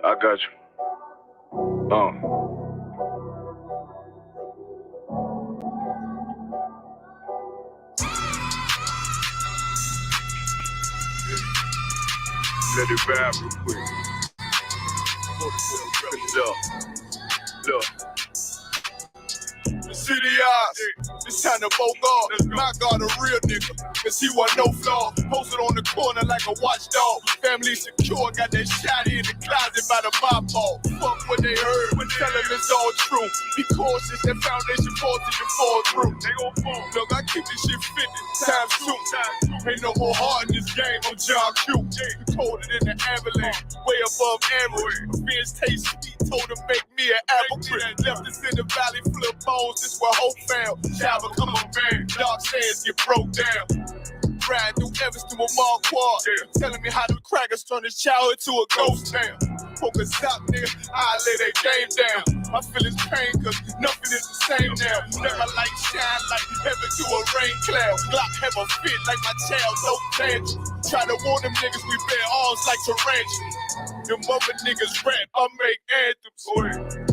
I got you. Let it vibe real quick. Look. The city eyes, it's time to vote God. My God, a real nigga, cause he wasn't no flaw. Posted on the corner like a watchdog. Family secure, got that shotty in the closet by the mob ball. Fuck what they heard, but tell them it's all true. Be cautious, that foundation falls till you fall through. They gon' fall. Look, I keep this shit 50 times two. Ain't no more heart in this game, I'm John Q. Colder than the avalanche, way above average. Beers taste sweet, told him make me an apple crisp. Left us in the valley full of bones, this where hope found. Shall become a man, dark sands get broke down. Riding through Evanston with Mark Quad, telling me how the crackers turn his childhood to a ghost town. Focus out, nigga, I lay that game down. I feel his pain, cause nothing is the same now. Let my light shine like heaven through a rain cloud. Glock have a fit like my child, no tangent. Try to warn them niggas, we bear arms like tarantulas. Them other niggas rap, I make anthems.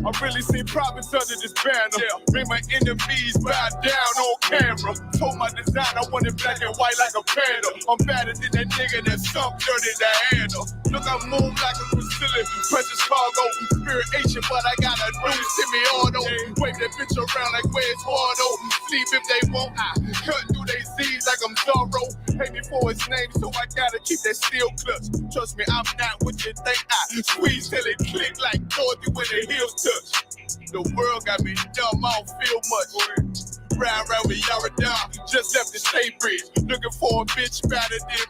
I really see prophets under this banner. Make my enemies bow down on camera. Told my design I wanted black and white like a panda. I'm better than that nigga that sunk dirty to handle. Look, I move like a Brazilian, precious cargo. Spirit Asian, but I got a new semi-auto. Wave that bitch around like where's Wardo. Sleep if they won't, I cut through they Z's like I'm Zorro. Pay me for his name, so I gotta keep that steel clutch. Trust me, I'm not what you think. I squeeze till it click like Dorothy when the heels touch. The world got me dumb, I don't feel much. Round with Yaradon, just left the state bridge. Looking for a bitch better than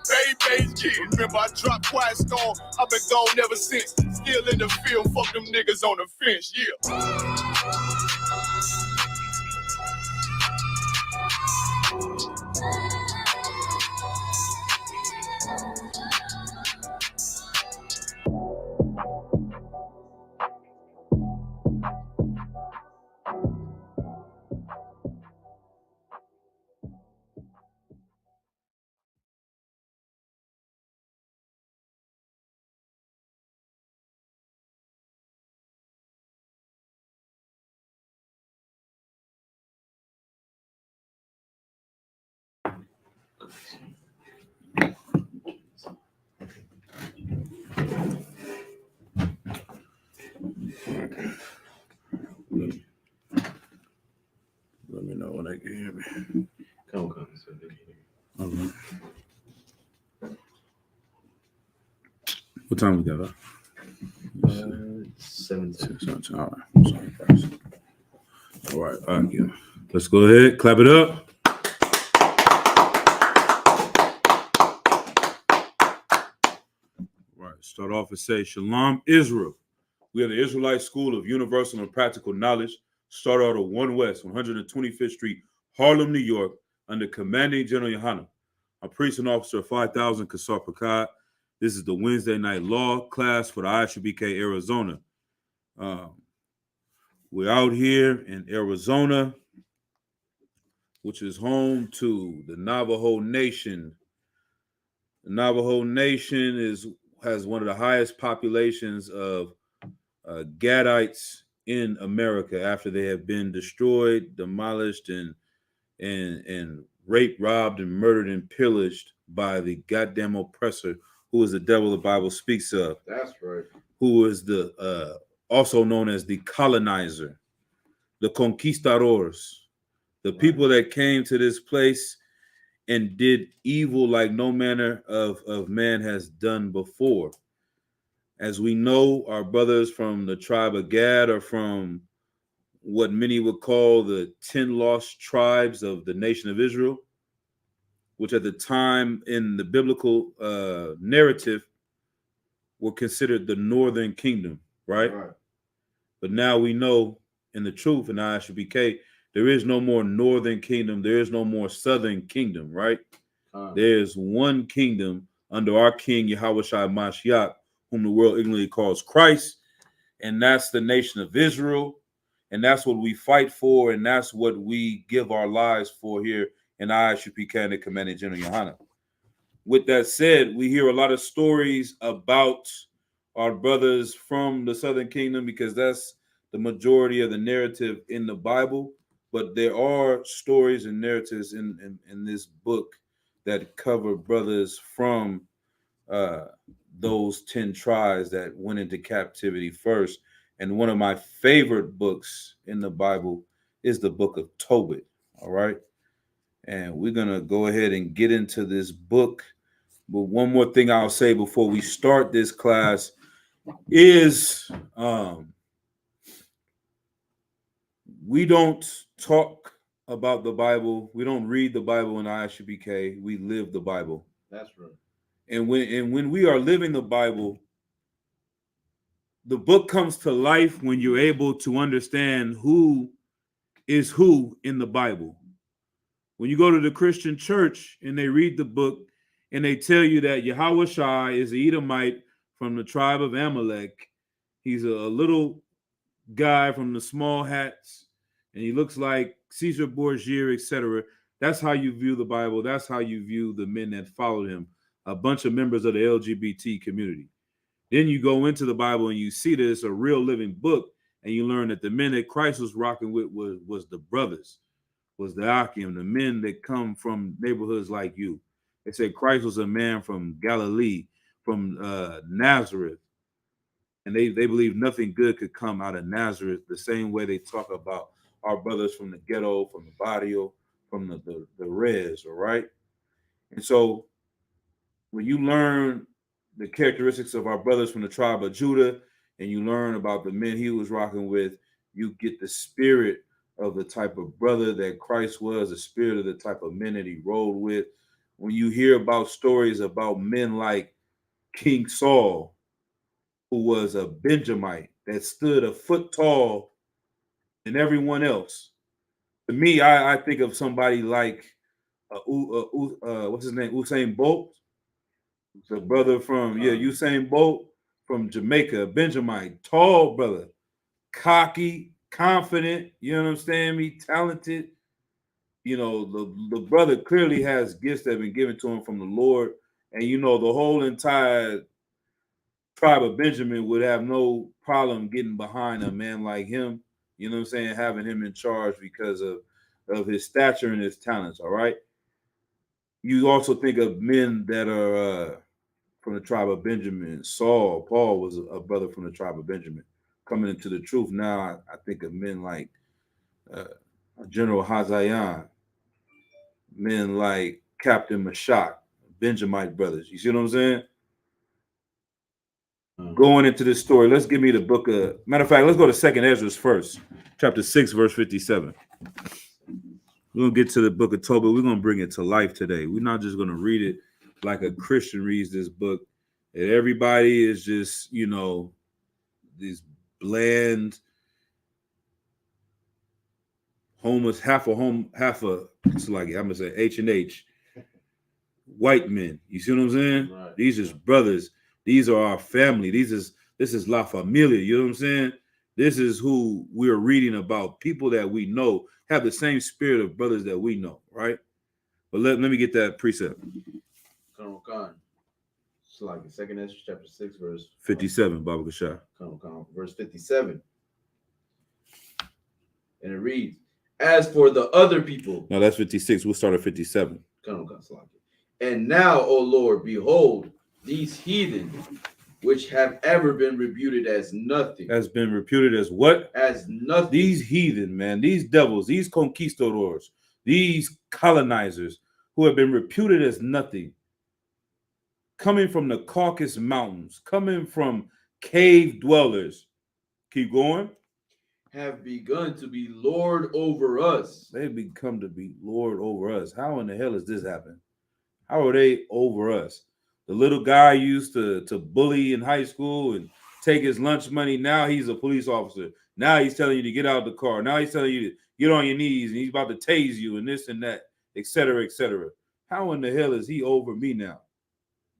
Baby's kid. Remember, I dropped Quiet Storm, I've been gone ever since. Still in the field, fuck them niggas on the fence, yeah. Let me know when they can hear me. Come. Okay. What time we got? 17. All right. All right. Yeah. Let's go ahead. Clap it up. Right. Start off and say, Shalom, Israel. We are the Israelite School of Universal and Practical Knowledge, started out of 1 West, 125th Street, Harlem, New York, under Commanding General Yohana. I'm Priest and Officer 5000 Kasar Pakad. This is the Wednesday night law class for the ISUBK Arizona. We're out here in Arizona, which is home to the Navajo Nation. The Navajo Nation has one of the highest populations of Gadites in America after they have been destroyed, demolished, and raped, robbed, and murdered and pillaged by the goddamn oppressor, who is the devil the Bible speaks of. That's right. Who is the also known as the colonizer, the conquistadors, the people that came to this place and did evil like no manner of man has done before. As we know, our brothers from the tribe of Gad are from what many would call the 10 lost tribes of the nation of Israel, which at the time in the biblical narrative were considered the northern kingdom, right? But now we know in the truth in ISUBK, there is no more northern kingdom. There is no more southern kingdom, right? There's one kingdom under our king, Yahushua Mashiach, whom the world ignorantly calls Christ, and that's the nation of Israel, and that's what we fight for, and that's what we give our lives for here in ISUPK and the Commanding General Yohana. With that said, we hear a lot of stories about our brothers from the Southern Kingdom because that's the majority of the narrative in the Bible. But there are stories and narratives in this book that cover brothers from those 10 tribes that went into captivity first. And one of my favorite books in the Bible is the book of Tobit. All right. And we're going to go ahead and get into this book. But one more thing I'll say before we start this class is we don't talk about the Bible. We don't read the Bible in ISUBK. We live the Bible. That's right. And when we are living the Bible, the book comes to life when you're able to understand who is who in the Bible. When you go to the Christian church and they read the book and they tell you that Yahweh Shai is an Edomite from the tribe of Amalek, he's a little guy from the small hats, and he looks like Caesar Borgia, etc. That's how you view the Bible. That's how you view the men that followed him, a bunch of members of the LGBT community. Then you go into the Bible and you see that it's a real living book, and you learn that the men that Christ was rocking with was the brothers, was the Akim, the men that come from neighborhoods like you. They said Christ was a man from Galilee, from Nazareth, and they believe nothing good could come out of Nazareth, the same way they talk about our brothers from the ghetto, from the barrio, from the res, all right? And so when you learn the characteristics of our brothers from the tribe of Judah, and you learn about the men he was rocking with, you get the spirit of the type of brother that Christ was, the spirit of the type of men that he rode with. When you hear about stories about men like King Saul, who was a Benjamite that stood a foot tall than everyone else. To me, I think of somebody like what's his name, Usain Bolt. It's a brother from Usain Bolt from Jamaica, Benjamite, tall brother, cocky, confident. You know what I'm saying? He talented. You know, the brother clearly has gifts that have been given to him from the Lord, and you know the whole entire tribe of Benjamin would have no problem getting behind a man like him. You know what I'm saying? Having him in charge because of his stature and his talents. All right. You also think of men that are from the tribe of Benjamin. Paul was a brother from the tribe of Benjamin. Coming into the truth now, I think of men like General Hazayan, men like Captain Mashak, Benjamite brothers. You see what I'm saying? Going into this story, let's give me the book of, matter of fact, let's go to 2nd Ezra first, chapter 6, verse 57. We're going to get to the book of Tobit. We're going to bring it to life today. We're not just going to read it like a Christian reads this book. And everybody is just, you know, these bland, homeless, it's like, I'm going to say H&H, white men. You see what I'm saying? Right. These is brothers. These are our family. This is La Familia. You know what I'm saying? This is who we're reading about. People that we know have the same spirit of brothers that we know, right? But let me get that precept. Khan. It's like the 2nd Ezra chapter 6, verse 57, Baba Kashah. Verse 57. And it reads, as for the other people. No, that's 56. We'll start at 57. And now, O Lord, behold, these heathen, which have ever been reputed as nothing. Has been reputed as what? As nothing. These heathen, man, these devils, these conquistadors, these colonizers who have been reputed as nothing, coming from the Caucasus Mountains, coming from cave dwellers. Keep going. Have begun to be Lord over us. They've become to be Lord over us. How in the hell has this happened? How are they over us? The little guy used to bully in high school and take his lunch money. Now he's a police officer. Now he's telling you to get out of the car. Now he's telling you to get on your knees and he's about to tase you and this and that, etc., etc. How in the hell is he over me now?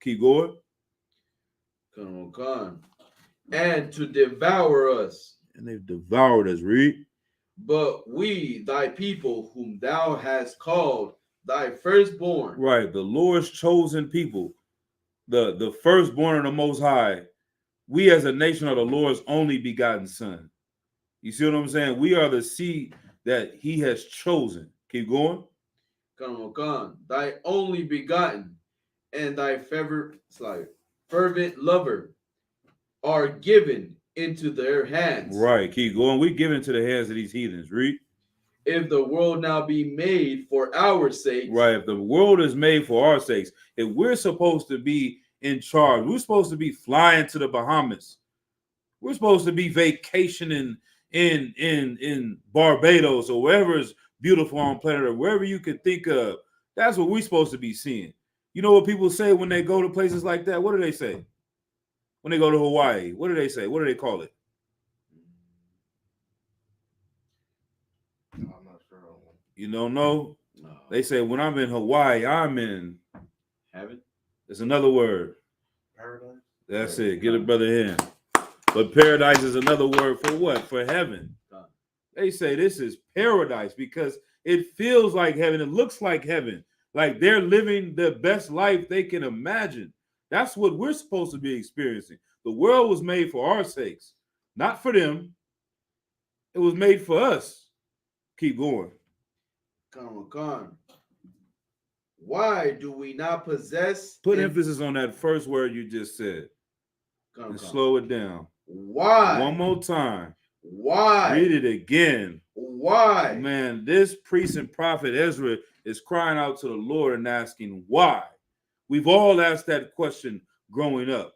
Keep going. Come. And to devour us. And they've devoured us, read. But we, thy people, whom thou hast called thy firstborn. Right, the Lord's chosen people, the firstborn of the Most High, we as a nation are the Lord's only begotten son. You see what I'm saying? We are the seed that he has chosen. Keep going. Thy only begotten and thy fervent lover are given into their hands. Right, keep going. We give into the hands of these heathens. Read. If the world now be made for our sake. Right, if the world is made for our sakes, if we're supposed to be in charge, we're supposed to be flying to the Bahamas. We're supposed to be vacationing in Barbados or wherever is beautiful on planet Earth, wherever you can think of. That's what we're supposed to be seeing. You know what people say when they go to places like that? What do they say? When they go to Hawaii, what do they say? What do they call it? I'm not sure. You don't know? No. They say when I'm in Hawaii, I'm in Heaven? There's another word. Paradise? That's it. Get a brother in. But paradise is another word for what? For heaven. They say this is paradise because it feels like heaven. It looks like heaven. Like they're living the best life they can imagine. That's what we're supposed to be experiencing. The world was made for our sakes, not for them. It was made for us. Keep going. Why do we not possess? Put emphasis on that first word you just said. And slow it down. Why? One more time. Why? Read it again. Why? Man, this priest and prophet Ezra is crying out to the Lord and asking why. We've all asked that question growing up.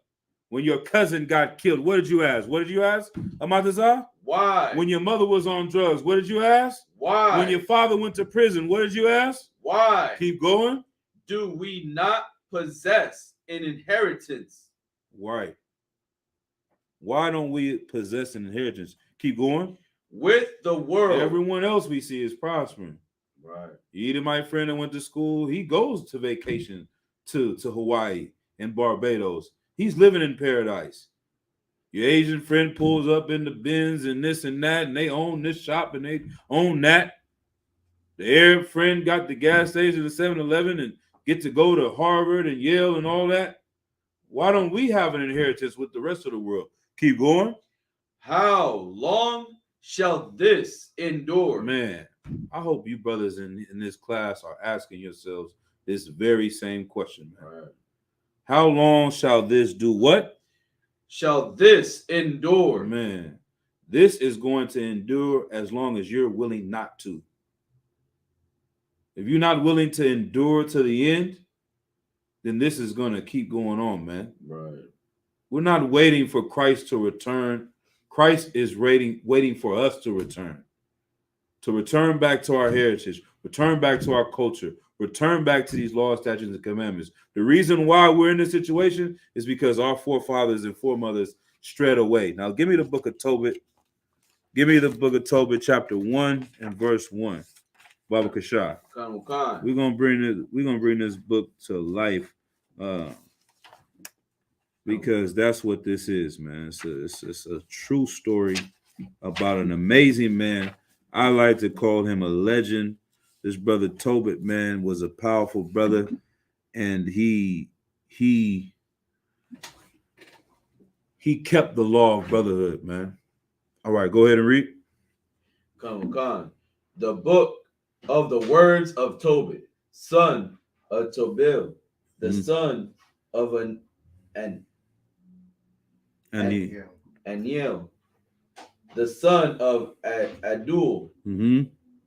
When your cousin got killed, what did you ask? What did you ask, Amatazah? Why? When your mother was on drugs, what did you ask? Why? When your father went to prison, what did you ask? Why? Keep going. Do we not possess an inheritance? Right. Why don't we possess an inheritance? Keep going. With the world. Everyone else we see is prospering. Right. Either my friend that went to school, he goes to vacation to Hawaii and Barbados. He's living in paradise. Your Asian friend pulls up in the Benz and this and that, and they own this shop and they own that. The Arab friend got the gas station, the 7-Eleven, and get to go to Harvard and Yale and all that. Why don't we have an inheritance with the rest of the world? Keep going. How long shall this endure? Man, I hope you brothers in this class are asking yourselves this very same question, man. Right. How long shall this do what? Shall this endure? Man, this is going to endure as long as you're willing not to. If you're not willing to endure to the end, then this is going to keep going on, man. Right. We're not waiting for Christ to return. Christ is waiting for us to return back to our heritage, return back to our culture, return back to these laws, statutes, and commandments. The reason why we're in this situation is because our forefathers and foremothers strayed away. Now, give me the book of Tobit. Give me the book of Tobit, chapter 1 and verse 1. Baba Kashah. We're gonna bring this book to life, because that's what this is, man. It's a true story about an amazing man. I like to call him a legend. This brother Tobit, man, was a powerful brother, and he kept the law of brotherhood, man. All right, go ahead and read. The book of the words of Tobit, son of Tobil, the son of Aniel, the son of Adul,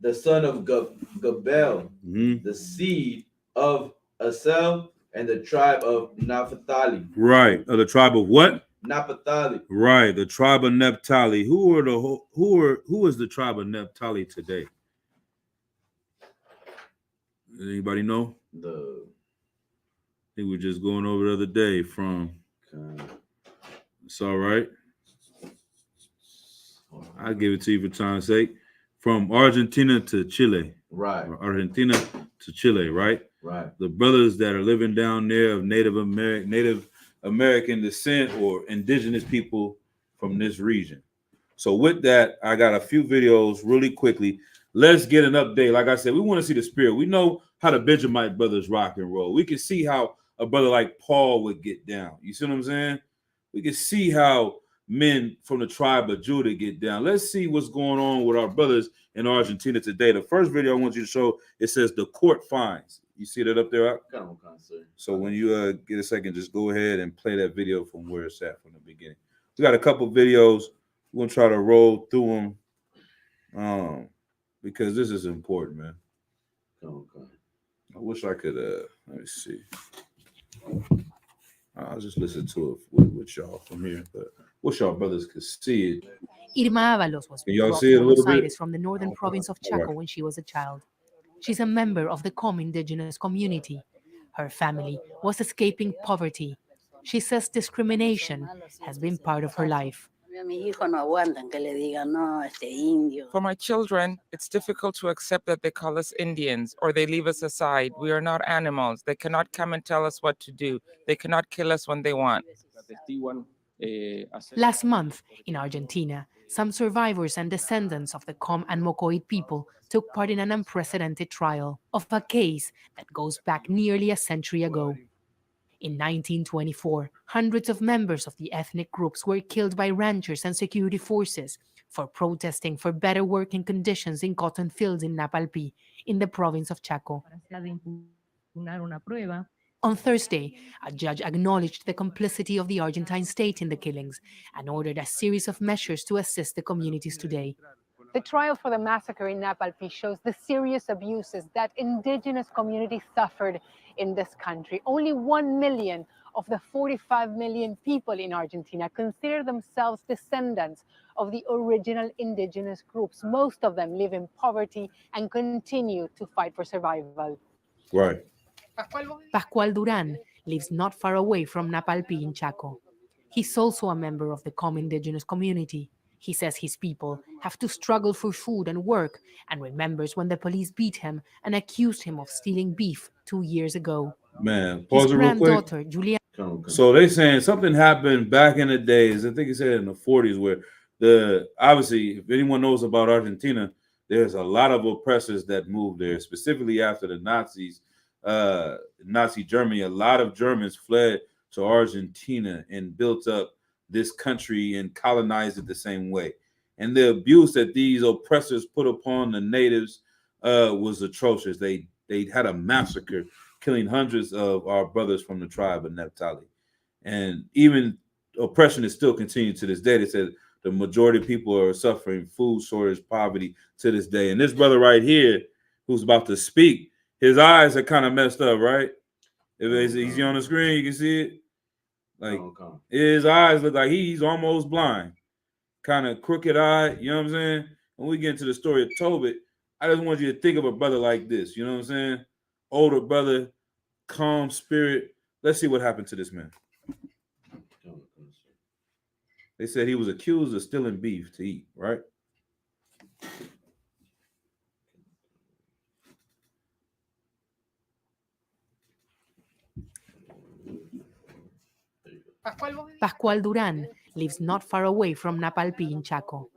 the son of Gabel, the seed of Asel, and the tribe of Naphtali. Right, the tribe of what? Naphtali. Right, the tribe of Naphtali. Who is the tribe of Naphtali today? Anybody know? I think we were just going over the other day from. It's all right. I'll give it to you for time's sake. From Argentina to Chile. Right. Argentina to Chile, right? Right. The brothers that are living down there of Native American descent or indigenous people from this region. So with that, I got a few videos really quickly. Let's get an update. Like I said, we want to see the spirit. We know how the Benjamite brothers rock and roll. We can see how a brother like Paul would get down. You see what I'm saying? we can see how men from the tribe of Judah get down. Let's see what's going on with our brothers in Argentina today. The first video I want you to show, it says the court fines. You see that up there? So when you get a second, just go ahead and play that video from where it's at from the beginning. We got a couple videos. We're gonna try to roll through them because this is important, man. I wish I could let me see. I'll just listen to it with y'all from here, but wish y'all brothers could see it. Irma Avalos was brought to Buenos Aires from the northern province of Chaco when she was a child. She's a member of the Com indigenous community. Her family was escaping poverty. She says discrimination has been part of her life. For my children, it's difficult to accept that they call us Indians or they leave us aside. We are not animals. They cannot come and tell us what to do. They cannot kill us when they want. Last month, in Argentina, some survivors and descendants of the Com and Mocoit people took part in an unprecedented trial of a case that goes back nearly a century ago. In 1924, hundreds of members of the ethnic groups were killed by ranchers and security forces for protesting for better working conditions in cotton fields in Napalpí, in the province of Chaco. On Thursday, a judge acknowledged the complicity of the Argentine state in the killings and ordered a series of measures to assist the communities today. The trial for the massacre in Napalpí shows the serious abuses that indigenous communities suffered in this country. Only 1 million of the 45 million people in Argentina consider themselves descendants of the original indigenous groups. Most of them live in poverty and continue to fight for survival. Right. Pascual Duran lives not far away from Napalpí in Chaco. He's also a member of the Com indigenous community. He says his people have to struggle for food and work and remembers when the police beat him and accused him of stealing beef 2 years ago. Man, pause it real quick. Juliana. So they saying something happened back in the days, I think it said in the 40s, where obviously, if anyone knows about Argentina, there's a lot of oppressors that moved there, specifically after the Nazis, Nazi Germany. A lot of Germans fled to Argentina and built up this country and colonized it the same way. And the abuse that these oppressors put upon the natives was atrocious. They had a massacre, killing hundreds of our brothers from the tribe of Naphtali. And even oppression is still continuing to this day. They said the majority of people are suffering food shortage, poverty to this day. And this brother right here, who's about to speak, his eyes are kind of messed up, right? If it's easy on the screen, you can see it. Like his eyes look like he's almost blind, kind of crooked eye. You know what I'm saying? When we get into the story of Tobit, I just want you to think of a brother like this. You know what I'm saying? Older brother, calm spirit. Let's see what happened to this man. They said he was accused of stealing beef to eat, right? Pascual Duran lives not far away from Napalpí in Chaco.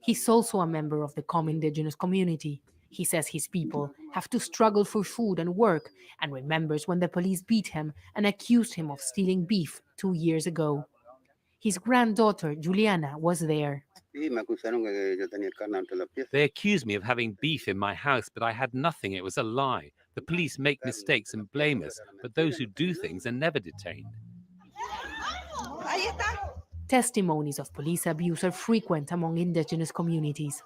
He's also a member of the Com indigenous community. He says his people have to struggle for food and work and remembers when the police beat him and accused him of stealing beef 2 years ago. His granddaughter, Juliana, was there. They accused me of having beef in my house, but I had nothing. It was a lie. The police make mistakes and blame us, but those who do things are never detained. Testimonies of police abuse are frequent among indigenous communities.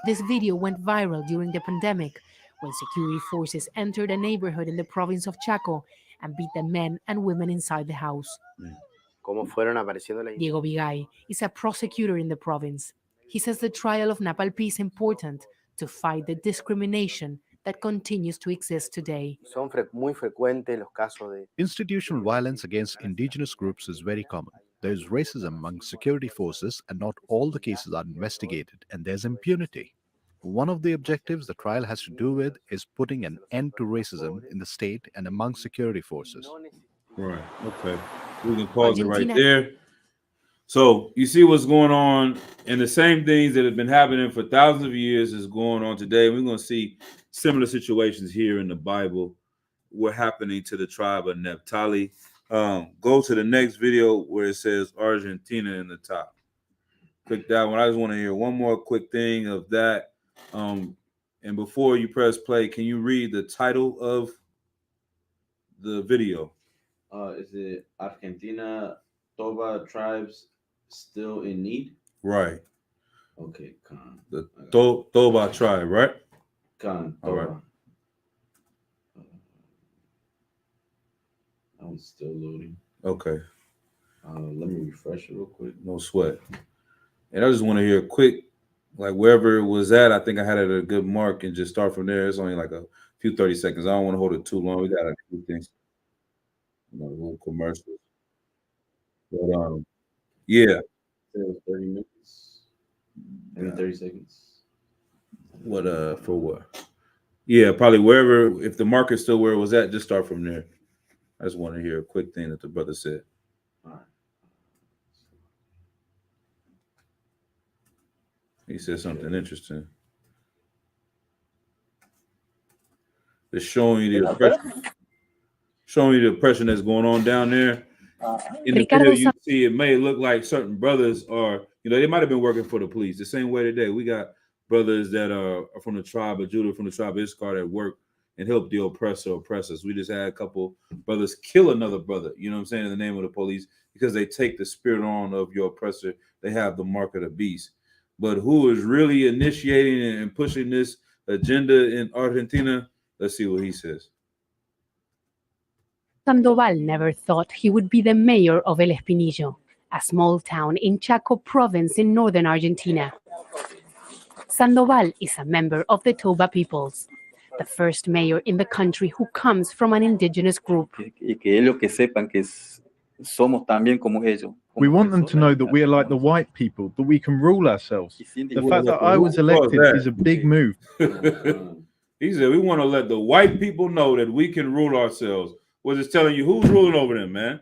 This video went viral during the pandemic when security forces entered a neighborhood in the province of Chaco and beat the men and women inside the house. Diego Vigay is a prosecutor in the province. He says the trial of Napalpí is important to fight the discrimination that continues to exist today. Institutional violence against indigenous groups is very common. There is racism among security forces, and not all the cases are investigated, and there's impunity. One of the objectives the trial has to do with is putting an end to racism in the state and among security forces. Right. Okay. We can pause it right there. So you see what's going on, and the same things that have been happening for thousands of years is going on today. We're going to see similar situations here in the Bible were happening to the tribe of Naphtali. Go to the next video where it says Argentina in the top. Click that one. I just want to hear one more quick thing of that. And before you press play, can you read the title of the video? Is it Argentina Toba tribes still in need? Right. Okay, Khan. The Toba tribe, right? Khan. All right. I'm still loading. Okay. Let me refresh it real quick. No sweat. And I just want to hear a quick, like wherever it was at, I think I had it at a good mark and just start from there. It's only like a few 30 seconds. I don't want to hold it too long. We got a few things. Little commercials. But yeah. It was 30 minutes. Maybe 30 seconds. What for what? Yeah, probably wherever, if the market's still where it was at, just start from there. I just want to hear a quick thing that the brother said. All right. He said something interesting. It's showing you the oppression that's going on down there. In the video, you see it may look like certain brothers are, they might have been working for the police. The same way today, we got brothers that are from the tribe of Judah, from the tribe of Issachar, that work and help the oppressors. We just had a couple brothers kill another brother, you know what I'm saying, in the name of the police, because they take the spirit on of your oppressor. They have the mark of the beast. But who is really initiating and pushing this agenda in Argentina? Let's see what he says. Sandoval never thought he would be the mayor of El Espinillo, a small town in Chaco province in northern Argentina. Sandoval is a member of the Toba peoples, the first mayor in the country who comes from an indigenous group. We want them to know that we are like the white people, that we can rule ourselves. The fact that I was elected is a big move. He said, we want to let the white people know that we can rule ourselves. Was just telling you who's ruling over them, man.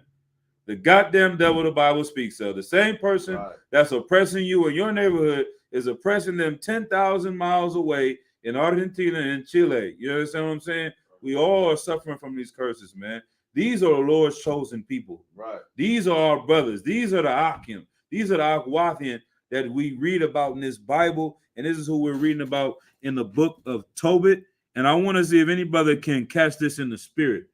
The goddamn devil the Bible speaks of. The same person that's oppressing you in your neighborhood is oppressing them 10,000 miles away in Argentina and Chile. You understand what I'm saying? We all are suffering from these curses, man. These are the Lord's chosen people. Right. These are our brothers. These are the Akim. These are the Akwathian that we read about in this Bible. And this is who we're reading about in the book of Tobit. And I want to see if any brother can catch this in the spirit.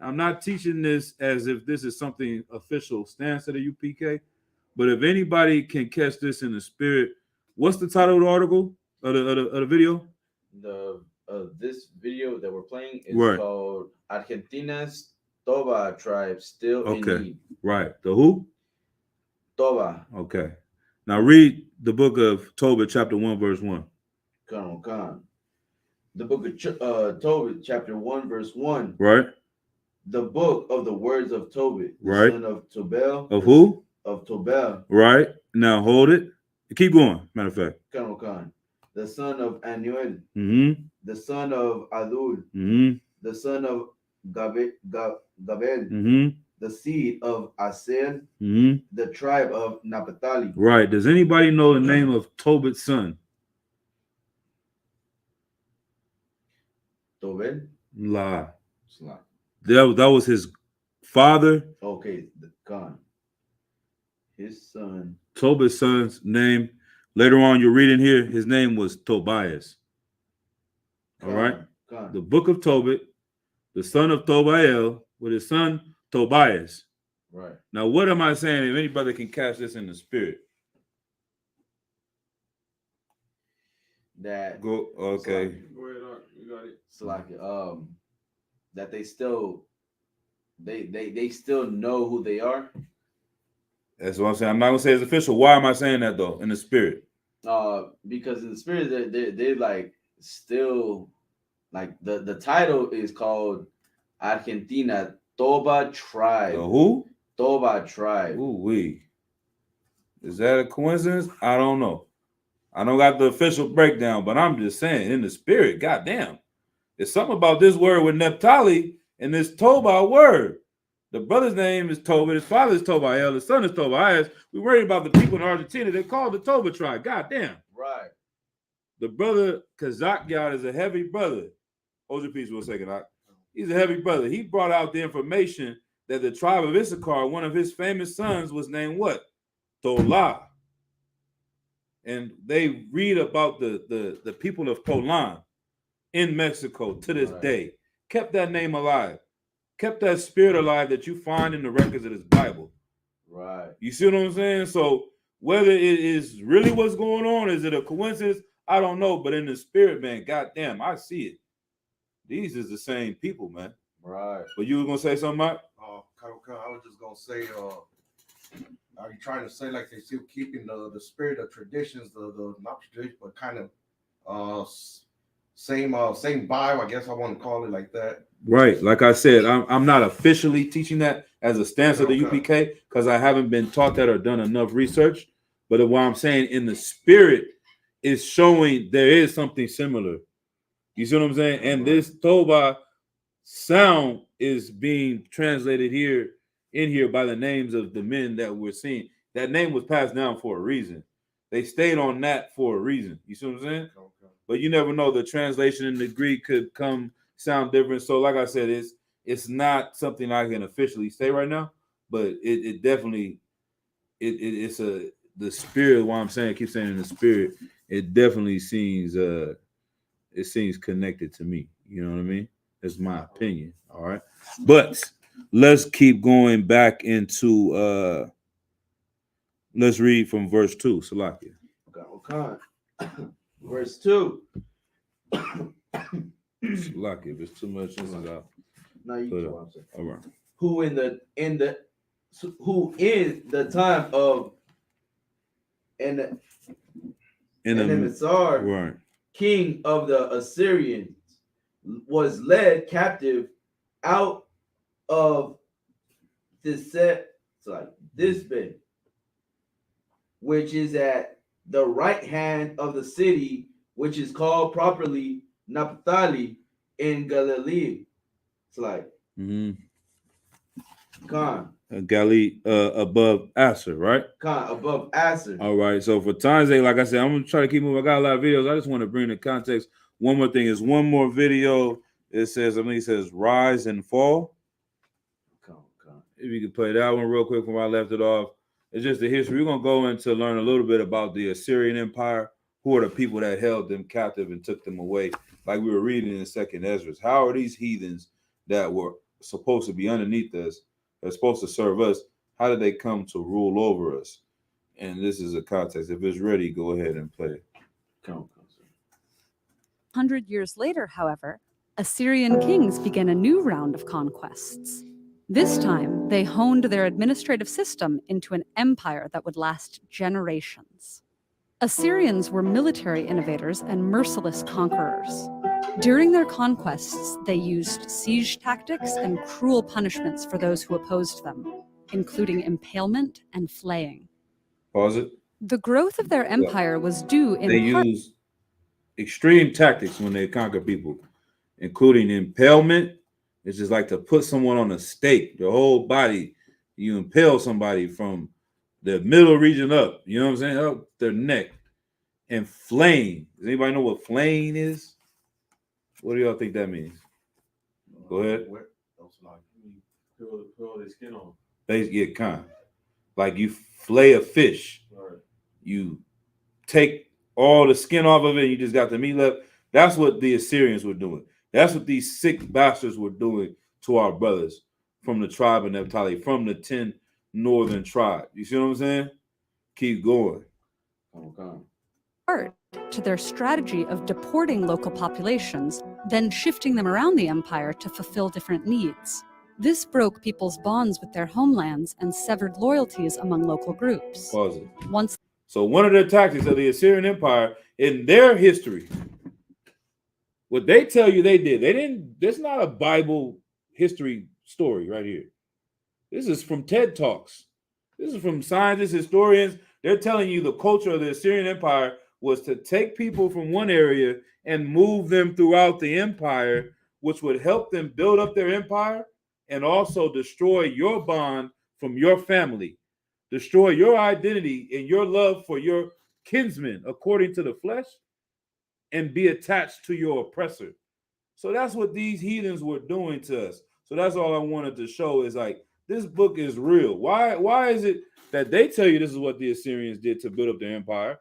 I'm not teaching this as if this is something official stance of the UPK, but if anybody can catch this in the spirit, what's the title of the article of the video? This video that we're playing is called Argentina's Toba tribe still in need. Right. The who? Toba. Okay. Now read the book of Tobit, chapter 1, verse 1. Come. The book of Tobit, chapter 1, verse 1. Right. The book of the words of Tobit, the son of Tobel. Of who? Of Tobel. Right. Now hold it. Keep going. Matter of fact. Khan. The son of Anuel. Mm-hmm. The son of Adul. Mm-hmm. The son of Gabel. Mm-hmm. The seed of Aser. Mm-hmm. The tribe of Naphtali. Right. Does anybody know the name of Tobit's son? Tobel? Lie. That was his father. Okay, Khan. His son. Tobit's son's name. Later on, you're reading here, his name was Tobias. All right. The book of Tobit, the son of Tobiel, with his son Tobias. Right. Now, what am I saying? If anybody can catch this in the spirit. That go okay. Go ahead, you got it. So like that they still know who they are. That's what I'm saying. I'm not gonna say it's official. Why am I saying that though? In the spirit. Because in the spirit they like still like the title is called Argentina Toba tribe. Who? Toba tribe. Ooh-wee. Is that a coincidence? I don't know. I don't got the official breakdown, but I'm just saying in the spirit, goddamn. There's something about this word with Naphtali and this Toba word. The brother's name is Tobit, his father is Tobiel, his son is Tobias. We worried about the people in Argentina. They're called the Toba tribe. Goddamn. Right. The brother Kazak Yad is a heavy brother. Hold your peace for a second. He's a heavy brother. He brought out the information that the tribe of Issachar, one of his famous sons, was named what? Tola. And they read about the people of Tolan in Mexico to this day. Kept that name alive. Kept that spirit alive that you find in the records of this Bible. Right. You see what I'm saying? So whether it is really what's going on, is it a coincidence? I don't know. But in the spirit, man, goddamn, I see it. These is the same people, man. Right. But you were gonna say something, Mike? I was just gonna say, are you trying to say like they still keeping the spirit of traditions, the not tradition, but kind of same Bible, I guess I want to call it like that. Right. Like I said, I'm not officially teaching that as a stance of the UPK because I haven't been taught that or done enough research. But what I'm saying in the spirit is showing there is something similar. You see what I'm saying? And this Toba sound is being translated in here by the names of the men that we're seeing. That name was passed down for a reason. They stayed on that for a reason. You see what I'm saying? Okay. But you never know. The translation in the Greek could sound different. So, like I said, it's not something I can officially say right now. But it definitely it's the spirit. Why I'm saying, I keep saying in the spirit, it definitely seems connected to me. You know what I mean? That's my opinion. All right. But let's keep going back into let's read from verse 2. Salakia. Okay. Verse 2. Salakia, if it's too much, this is out. No, you can. All right. Who in the time of Enemesar, right, king of the Assyrians, was led captive out of this bay, which is at the right hand of the city, which is called properly Naphtali in Galilee. It's like Khan. Galilee above Asser, right? Khan above Asser. All right. So for time's sake, like I said, I'm gonna try to keep moving. I got a lot of videos. I just want to bring the context. One more thing is one more video. It says, rise and fall. If you could play that one real quick from where I left it off. It's just the history. We're gonna go into learn a little bit about the Assyrian Empire. Who are the people that held them captive and took them away? Like we were reading in Second Ezra. How are these heathens that were supposed to be underneath us, they're supposed to serve us? How did they come to rule over us? And this is a context. If it's ready, go ahead and play it. 100 years later, however, Assyrian kings began a new round of conquests. This time, they honed their administrative system into an empire that would last generations. Assyrians were military innovators and merciless conquerors. During their conquests, they used siege tactics and cruel punishments for those who opposed them, including impalement and flaying. Pause it. The growth of their empire was due in part. They used extreme tactics when they conquer people, including impalement. It's just like to put someone on a stake, the whole body. You impale somebody from the middle region up, you know what I'm saying, up their neck. And flaying. Does anybody know what flaying is? What do y'all think that means? Go ahead. Peel their skin off. Basically, like you flay a fish. Right. You take all the skin off of it, you just got the meat left. That's what the Assyrians were doing. That's what these sick bastards were doing to our brothers from the tribe of Naphtali, from the 10 northern tribes. You see what I'm saying? Keep going. Part to their strategy of deporting local populations, then shifting them around the empire to fulfill different needs. This broke people's bonds with their homelands and severed loyalties among local groups. Pause it. So one of the tactics of the Assyrian Empire in their history, what they tell you they didn't, this is not a Bible history story right here. This is from TED Talks. This is from scientists, historians. They're telling you the culture of the Assyrian Empire was to take people from one area and move them throughout the empire, which would help them build up their empire and also destroy your bond from your family, destroy your identity and your love for your kinsmen according to the flesh, and be attached to your oppressor. So that's what these heathens were doing to us. So that's all I wanted to show is like This book is real. Why is it that they tell you this is what the Assyrians did to build up their empire?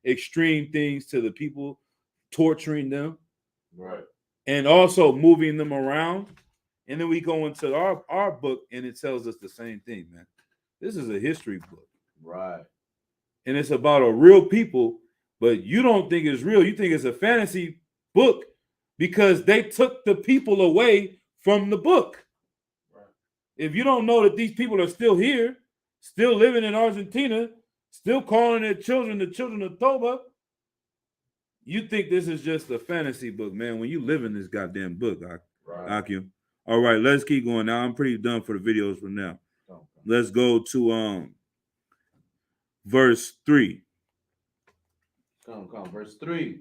Extreme things to the people, torturing them, right, and also moving them around. And then we go into our book, and it tells us the same thing, man. This is a history book. right. And it's about a real people, but you don't think it's real. You think it's a fantasy book because they took the people away from the book. Right. If you don't know that these people are still here, still living in Argentina, still calling their children the children of Tobit, you think this is just a fantasy book, man. When you live in this goddamn book, Akim. All right, let's keep going. Now I'm pretty done for the videos for now. Okay. Let's go to verse 3. Come. Verse 3.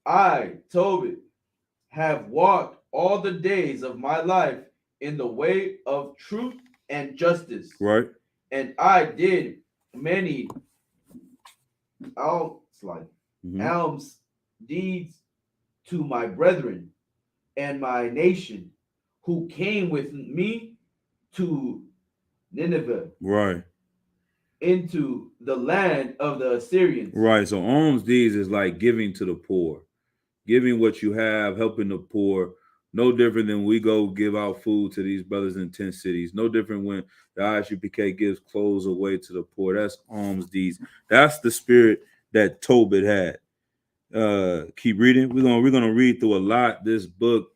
I, Tobit, have walked all the days of my life in the way of truth and justice. Right. And I did many alms deeds to my brethren and my nation who came with me to Nineveh. Right. Into the land of the Assyrians. Right. So alms deeds is like giving to the poor, giving what you have, helping the poor. No different than we go give out food to these brothers in 10 cities. No different when the ISUPK gives clothes away to the poor. That's alms deeds. That's the spirit that Tobit had. Keep reading. We're gonna read through a lot this book.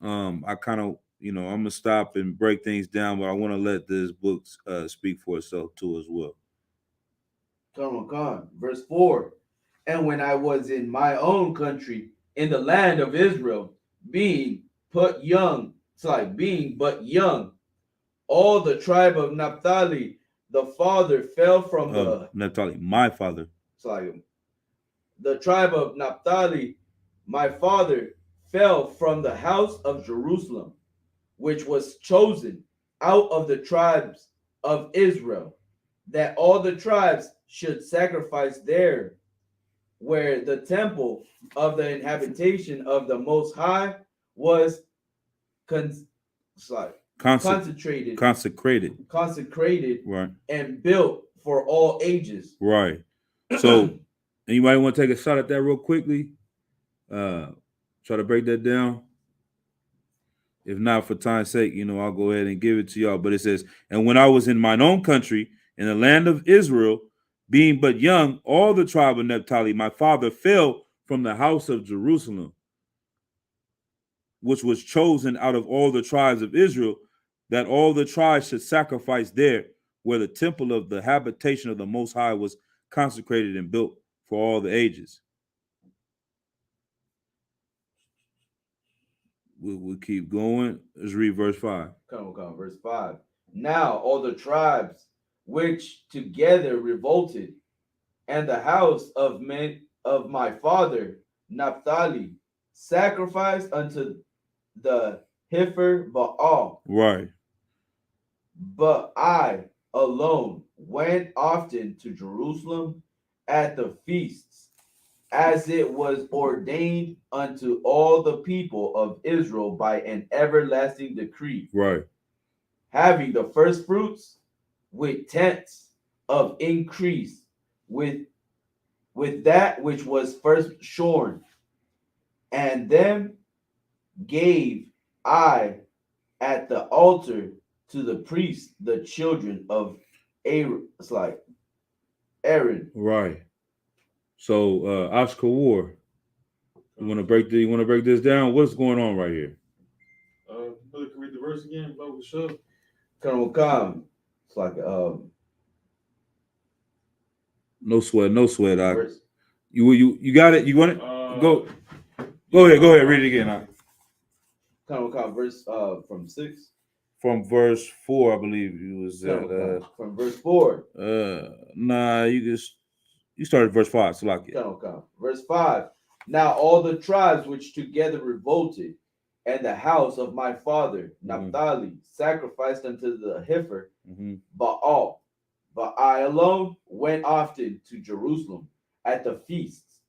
I kind of, I'm gonna stop and break things down, but I want to let this book speak for itself too as well. Come on. Verse 4. And when I was in my own country, in the land of Israel, being but young, all the tribe of Naphtali, the father fell from Naphtali, my father. The tribe of Naphtali, my father, fell from the house of Jerusalem, which was chosen out of the tribes of Israel, that all the tribes should sacrifice there, where the temple of the habitation of the Most High was consecrated, right, and built for all ages. Right. So, anybody want to take a shot at that real quickly? Try to break that down. If not, for time's sake, I'll go ahead and give it to y'all. But it says, and when I was in mine own country, in the land of Israel, being but young, all the tribe of Naphtali, my father fell from the house of Jerusalem, which was chosen out of all the tribes of Israel, that all the tribes should sacrifice there, where the temple of the habitation of the Most High was consecrated and built for all the ages. We'll keep going. Let's read verse 5. Come. Verse 5. Now all the tribes which together revolted, and the house of men of my father Naphtali sacrificed unto the heifer Baal. Right. But I alone went often to Jerusalem at the feasts, as it was ordained unto all the people of Israel by an everlasting decree. Right. Having the first fruits with tents of increase, with that which was first shorn, and them gave I at the altar to the priests, the children of Aaron. It's like Aaron. Right. So Oscar War, you want to break this down? What's going on right here? Brother, can read the verse again, Bible show. Come. It's like no sweat. You got it. You want it? Go ahead. Read it again. Come. Verse from 6. From verse 4, I believe it was. From verse 4. Nah, you started verse 5. So like it. Come. Verse 5. Now all the tribes which together revolted, and the house of my father Naphtali sacrificed unto the heifer Baal. But I alone went often to Jerusalem at the feasts,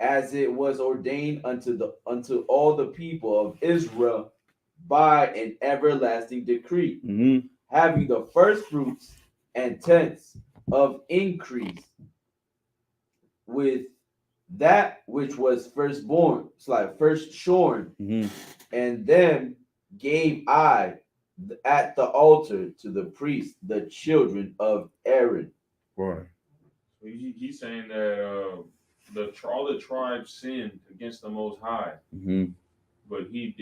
as it was ordained unto all the people of Israel by an everlasting decree. having the first fruits and tenths of increase with that which was firstborn, it's like first shorn, and them gave I at the altar to the priest, the children of Aaron. Right. So he's saying that all the tribes sinned against the Most High, but he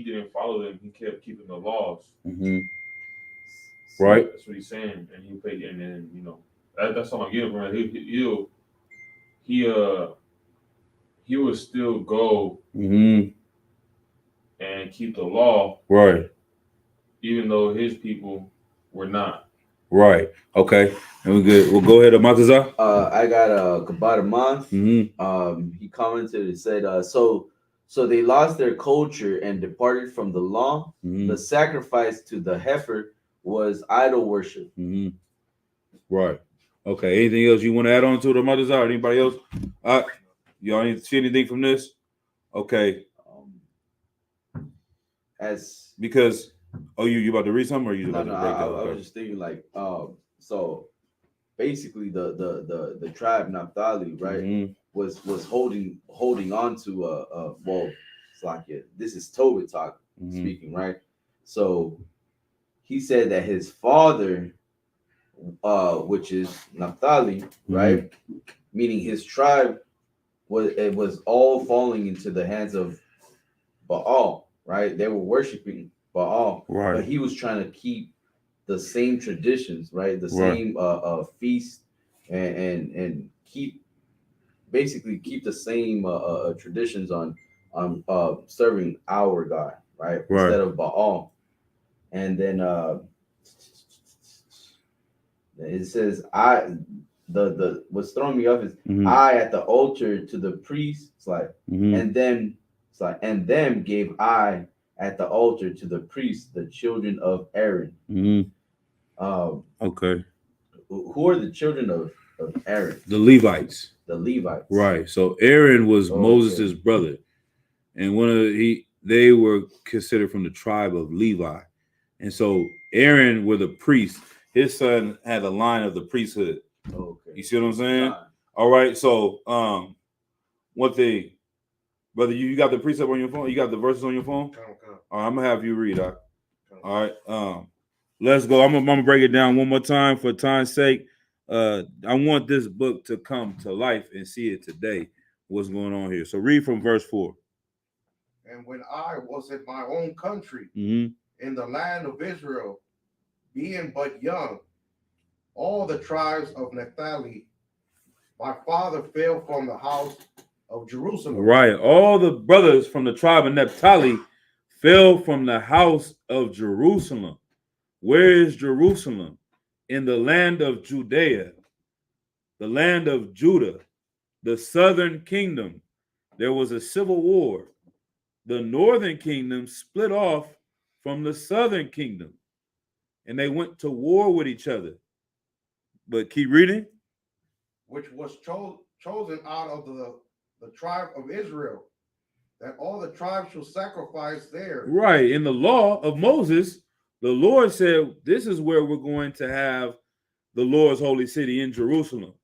didn't follow them. He kept keeping the laws. So right. That's what he's saying, and he paid, and then that's all I'm getting from it. He will still go and keep the law, right? Even though his people were not. Right. Okay. And we good. We'll go ahead, Matazar. I got Kabadaman. He commented and said, so they lost their culture and departed from the law. The sacrifice to the heifer was idol worship. Right. Okay. Anything else you want to add on to the Matazar? Anybody else? Y'all need to see anything from this? Okay. Because you about to read something, or you about to break I was just thinking like so basically the tribe Naphtali, right, was holding on to well, it's like this is Tobit talk speaking, right? So he said that his father, which is Naphtali, right, meaning his tribe was all falling into the hands of Baal, right? They were worshiping Baal, right? But he was trying to keep the same traditions, right? The same feast, and keep the same traditions on serving our God, right? Instead of Baal. And then it says the what's throwing me off is I at the altar to the priest. It's like and then it's like and them gave I at the altar to the priest, the children of Aaron. Okay. Who are the children of Aaron? The Levites. The Levites. Right. So Aaron was Moses' brother, and they were considered from the tribe of Levi, and so Aaron were the priests. His son had a line of the priesthood. Okay. You see what I'm saying? All right. So one thing, brother, you got the precept on your phone? You got the verses on your phone? All right, I'm gonna have you read. All right. Let's go. I'm gonna break it down one more time for time's sake. I want this book to come to life and see it today. What's going on here? So read from verse 4. And when I was in my own country, in the land of Israel, being but young, all the tribes of Naphtali, my father fell from the house of Jerusalem. Right. All the brothers from the tribe of Naphtali fell from the house of Jerusalem. Where is Jerusalem? In the land of Judea, the land of Judah, the southern kingdom. There was a civil war. The northern kingdom split off from the southern kingdom, and they went to war with each other. But keep reading. Which was chosen out of the tribe of Israel, that all the tribes shall sacrifice there. Right. In the law of Moses, the Lord said, this is where we're going to have the Lord's holy city in Jerusalem.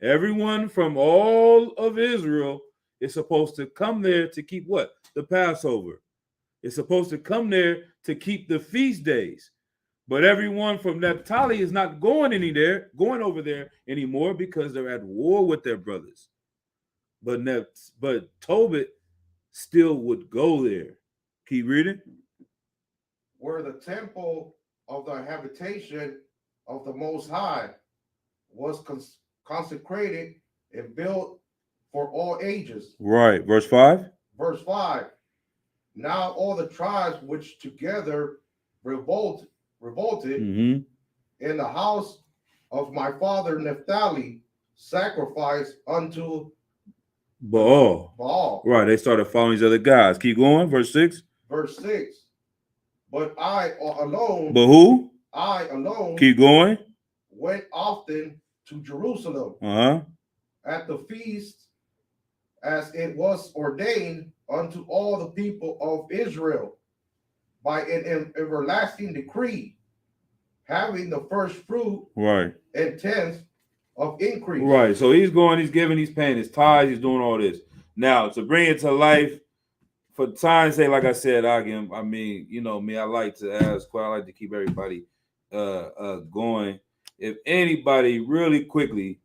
Everyone from all of Israel is supposed to come there to keep what? The Passover. It's supposed to come there to keep the feast days. But everyone from Naphtali is not going over there anymore because they're at war with their brothers. But Tobit still would go there. Keep reading. Where the temple of the habitation of the Most High was consecrated and built for all ages. Right. Verse 5. Verse 5. Now all the tribes which together revolted in the house of my father Naphtali sacrificed unto Baal. Right. They started following each other gods. Keep going. Verse 6. Verse 6. But I alone. But who? I alone. Keep going. Went often to Jerusalem at the feast, as it was ordained unto all the people of Israel by an everlasting decree, having the first fruit, right, and tenth of increase. Right. So he's giving, he's paying his tithes, he's doing all this. Now, to bring it to life, for time's sake, like I said, I mean, you know me, I like to ask, I like to keep everybody going. If anybody really quickly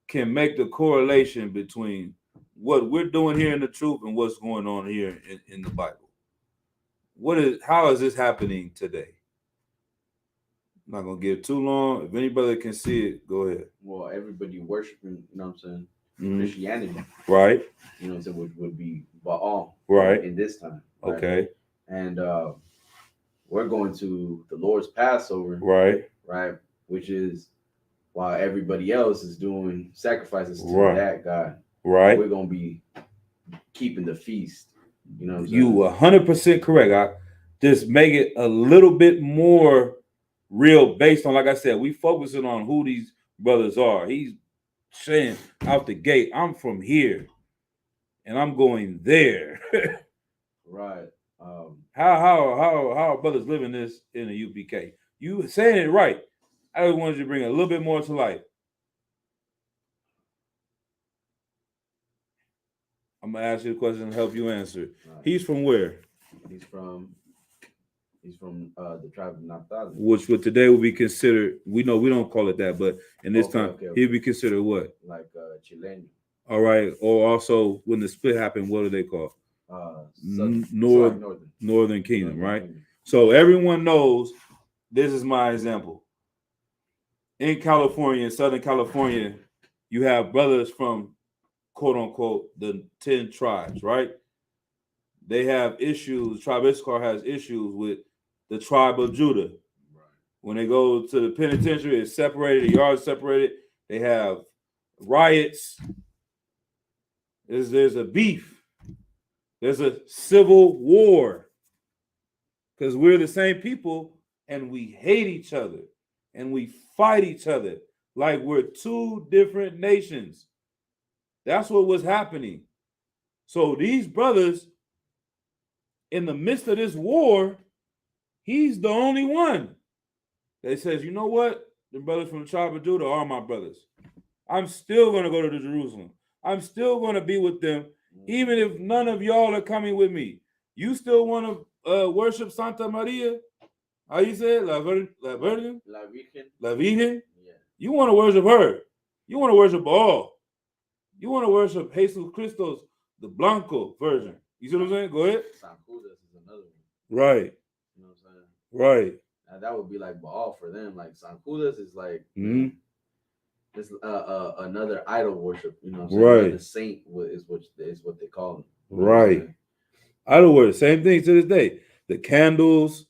can make the correlation between what we're doing here in the truth and what's going on here in the Bible. How is this happening today? I'm not gonna give too long. If anybody can see it, go ahead. Well, everybody worshiping, you know what I'm saying? Mm-hmm. Christianity. Right. You know what I'm saying, which would be Baal. Right. In this time. Right? Okay. And we're going to the Lord's Passover. Right. Right. Which is while everybody else is doing sacrifices to that God. Right. We're gonna be keeping the feast. You know what I'm saying? You 100% correct. I just make it a little bit more real based on, like I said, we focusing on who these brothers are. He's saying out the gate, I'm from here and I'm going there. Right. How are brothers living this in the UPK? You saying it right. I just wanted you to bring it a little bit more to life. I'm gonna ask you the question and help you answer. Right. He's from where? He's from the tribe of Naphtali. Which would today would be considered, we know we don't call it that, but in this time, he'd be considered what? Like Chilean. All right. Or also when the split happened, what do they call? Northern Kingdom, right? Kingdom. So everyone knows, this is my example. In California, in Southern California, you have brothers from quote unquote the 10 tribes, right? They have issues. Tribe Issachar has issues with the tribe of Judah. Right. When they go to the penitentiary, it's separated, the yard's separated. They have riots. There's a beef. There's a civil war. Because we're the same people and we hate each other and we fight each other like we're two different nations. That's what was happening. So these brothers, in the midst of this war, he's the only one that says, you know what? The brothers from the tribe of Judah are my brothers. I'm still going to go to Jerusalem. I'm still going to be with them, even if none of y'all are coming with me. You still want to worship Santa Maria? How you say it? La Virgen? La Virgen. La Virgen? Yeah. You want to worship her. You want to worship all. You want to worship Jesus Christos, the Blanco version. You see what I'm saying? Go ahead. San Judas is another one. Right. You know what I'm saying? Right. Now that would be like Baal for them. Like San Judas is like it's another idol worship. You know what I'm saying? Right. The saint is what they call them. Right. Idol worship. Same thing to this day. The candles.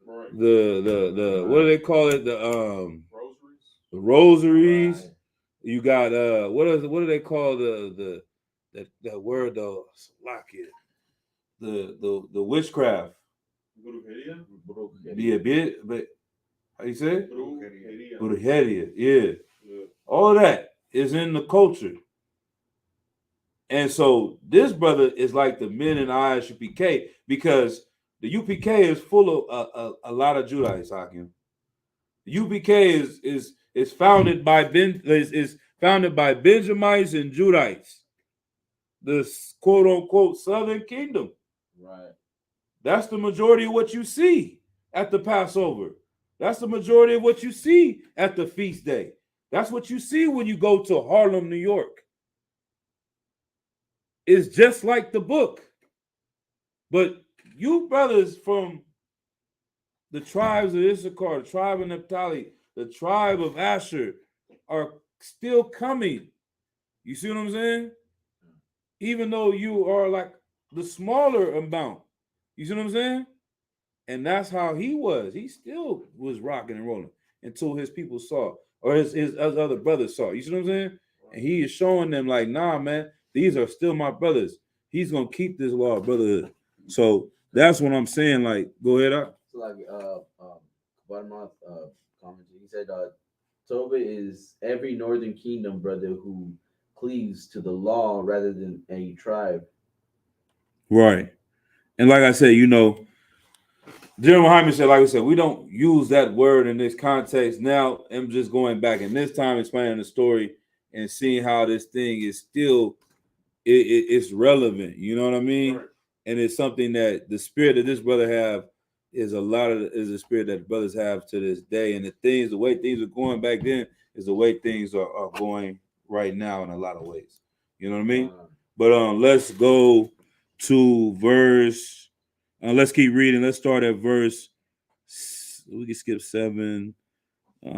Right. The what do they call it? The rosaries. Right. You got what do they call the word though? The witchcraft. Yeah, but how you say it? Brujeria. Yeah. All that is in the culture. And so this brother is like the men in the ISUPK because the UPK is full of a lot of Judahites, Hakim. The UPK is founded by Benjamites and Judahites, the quote unquote Southern Kingdom. Right. That's the majority of what you see at the Passover. That's the majority of what you see at the feast day. That's what you see when you go to Harlem, New York. It's just like the book. But you brothers from the tribes of Issachar, the tribe of Naphtali, the tribe of Asher are still coming. You see what I'm saying? Even though you are like the smaller amount. You see what I'm saying? And that's how he was. He still was rocking and rolling until his people saw, or his other brothers saw. You see what I'm saying? And he is showing them like, nah, man, these are still my brothers. He's going to keep this law of brotherhood. So that's what I'm saying. Like, go ahead up. So like Bottom commented, he said Tobit is every northern kingdom brother who cleaves to the law rather than a tribe. Right. And like I said, you know, General Hyman said, like I said, we don't use that word in this context. Now I'm just going back and this time explaining the story and seeing how this thing is still it's relevant. You know what I mean? Right. And it's something that the spirit that this brother have is the spirit that brothers have to this day. And the way things are going back then is the way things are going right now in a lot of ways. You know what I mean? But let's go to verse. Let's keep reading. Let's start at verse. We can skip 7. You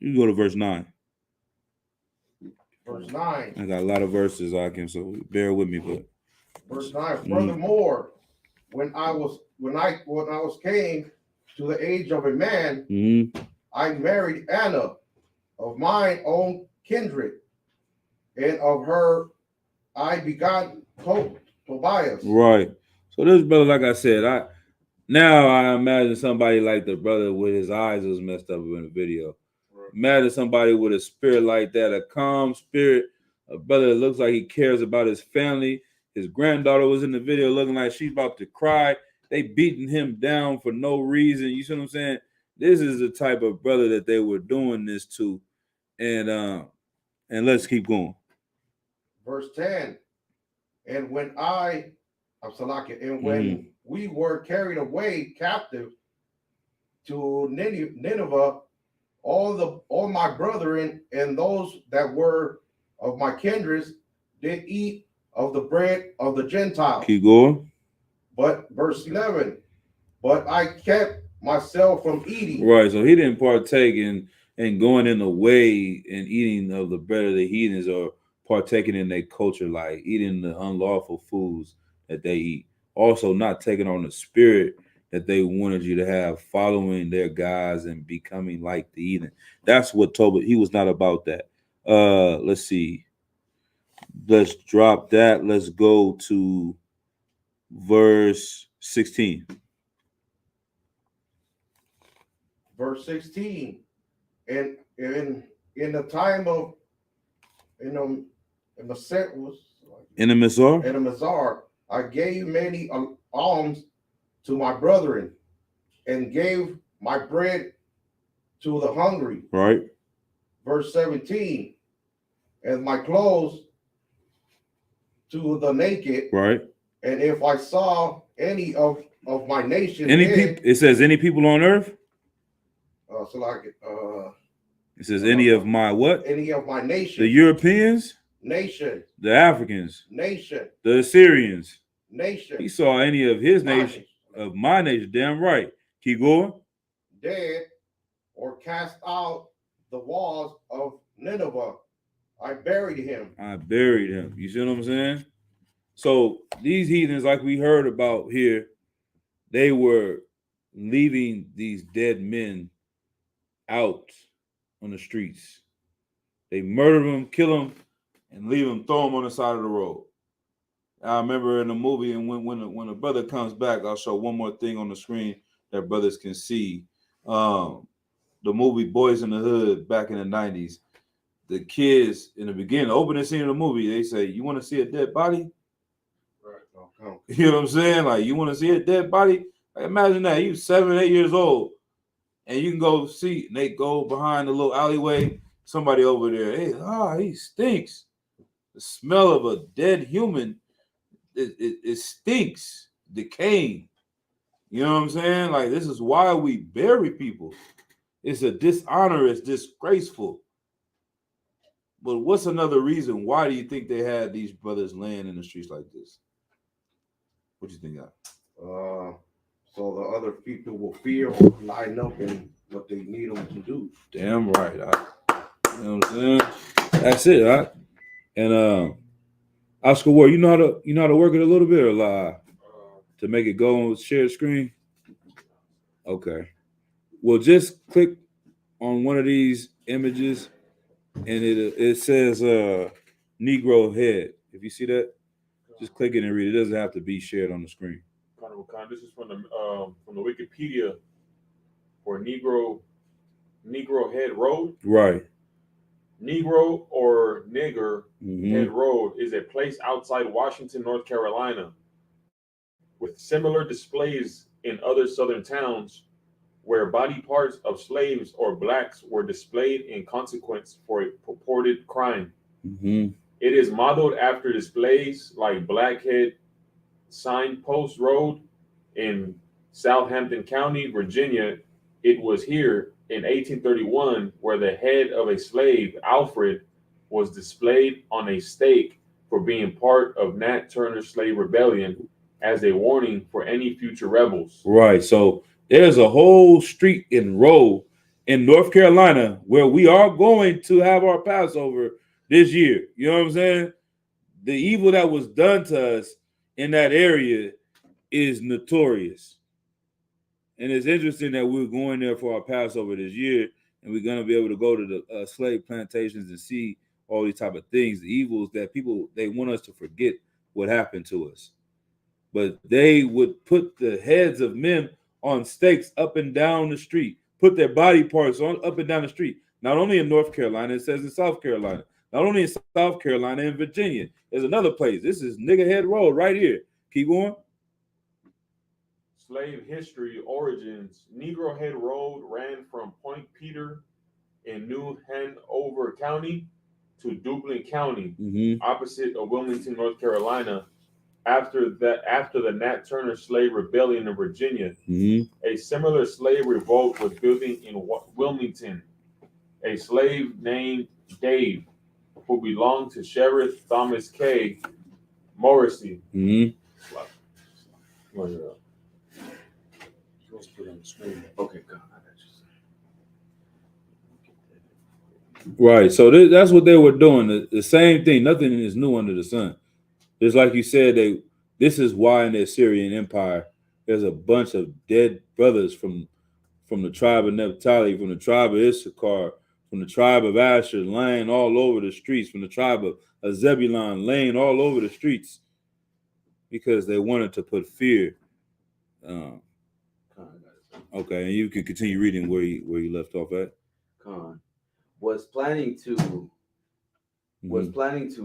can go to verse 9. Verse 9. I got a lot of verses I can, so bear with me. But verse 9. Furthermore, when I was came to the age of a man, I married Anna of mine own kindred, and of her I begot Tobias. Right. So this brother, like I said, I imagine somebody like the brother with his eyes was messed up in the video. Right. Imagine somebody with a spirit like that, a calm spirit, a brother that looks like he cares about his family. His granddaughter was in the video looking like she's about to cry. They beating him down for no reason. You see what I'm saying? This is the type of brother that they were doing this to. And let's keep going. Verse 10. And when when we were carried away captive to Nineveh, all my brethren and those that were of my kindreds did eat of the bread of the Gentiles. Keep going. But verse 11, but I kept myself from eating. Right, so he didn't partake in going in the way and eating of the bread of the heathens or partaking in their culture, like eating the unlawful foods that they eat. Also not taking on the spirit that they wanted you to have, following their gods and becoming like the heathen. That's what Tobit, he was not about that. Let's see. Let's drop that. Let's go to verse 16. Verse 16. And in the time of in the Mizar, I gave many alms to my brethren, and gave my bread to the hungry. Right. Verse 17. And my clothes to the naked. Right. And if I saw any of my nation, it says any people on earth. It says any of my what? Any of my nation. The Europeans. Nation. The Africans. Nation. The Assyrians. Nation. He saw any of his nation, of my nation. Damn right. Keep going. Dead or cast out the walls of Nineveh, I buried him. You see what I'm saying? So these heathens, like we heard about here, they were leaving these dead men out on the streets. They murder them, kill them, and leave them, throw them on the side of the road. I remember in the movie, and when a brother comes back, I'll show one more thing on the screen that brothers can see. The movie Boys in the Hood back in the 90s. The kids in the beginning, the opening scene of the movie, they say, "You want to see a dead body?" Right. You know what I'm saying? Like, you want to see a dead body? Like, imagine that. You 7, 8 years old, and you can go see, and they go behind the little alleyway, somebody over there, hey, he stinks. The smell of a dead human, it stinks, decaying. You know what I'm saying? Like, this is why we bury people. It's a dishonor, it's disgraceful. But what's another reason? Why do you think they had these brothers laying in the streets like this? What do you think, guy? So the other people will fear or line up in what they need them to do. Damn right. You know what I'm saying? That's it, right? And Oscar Ward, you know how to work it a little bit or lie to make it go on shared screen? Okay. Well, just click on one of these images, and it says Negro head. If you see that, just click it and read it. It doesn't have to be shared on the screen. This is from the Wikipedia for Negro Head Road. Right. Negro or Nigger Head Road is a place outside Washington, North Carolina, with similar displays in other southern towns where body parts of slaves or blacks were displayed in consequence for a purported crime. It is modeled after displays like Blackhead Signpost Road in Southampton County, Virginia. It was here in 1831 where the head of a slave, Alfred, was displayed on a stake for being part of Nat Turner's slave rebellion as a warning for any future rebels. Right. So there's a whole street and row in North Carolina where we are going to have our Passover this year. You know what I'm saying? The evil that was done to us in that area is notorious. And it's interesting that we're going there for our Passover this year, and we're going to be able to go to the slave plantations and see all these type of things, the evils that people, they want us to forget what happened to us. But they would put the heads of men on stakes up and down the street, put their body parts on up and down the street. Not only in North Carolina, it says in South Carolina. Not only in South Carolina, in Virginia. There's another place. This is Nigger Head Road right here. Keep going. Slave history origins. Negro Head Road ran from Point Peter in New Hanover County to Dublin County, opposite of Wilmington, North Carolina. After the Nat Turner slave rebellion in Virginia, a similar slave revolt was building in Wilmington. A slave named Dave, who belonged to Sheriff Thomas K. Morrissey. Okay, God. Right. So that's what they were doing. The same thing. Nothing is new under the sun. Just like you said, this is why in the Assyrian Empire, there's a bunch of dead brothers from the tribe of Naphtali, from the tribe of Issachar, from the tribe of Asher, laying all over the streets, from the tribe of Zebulun, laying all over the streets, because they wanted to put fear. Okay, and you can continue reading where you left off at. Khan was planning to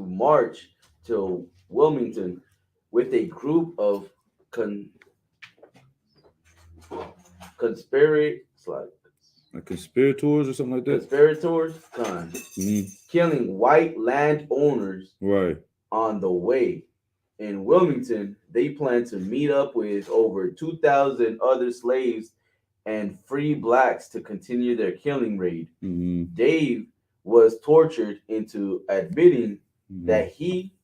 march to Wilmington with a group of conspirators or something like that. Conspirators, Khan, killing white landowners on the way. In Wilmington, they planned to meet up with over 2,000 other slaves and free blacks to continue their killing raid. Dave was tortured into admitting that he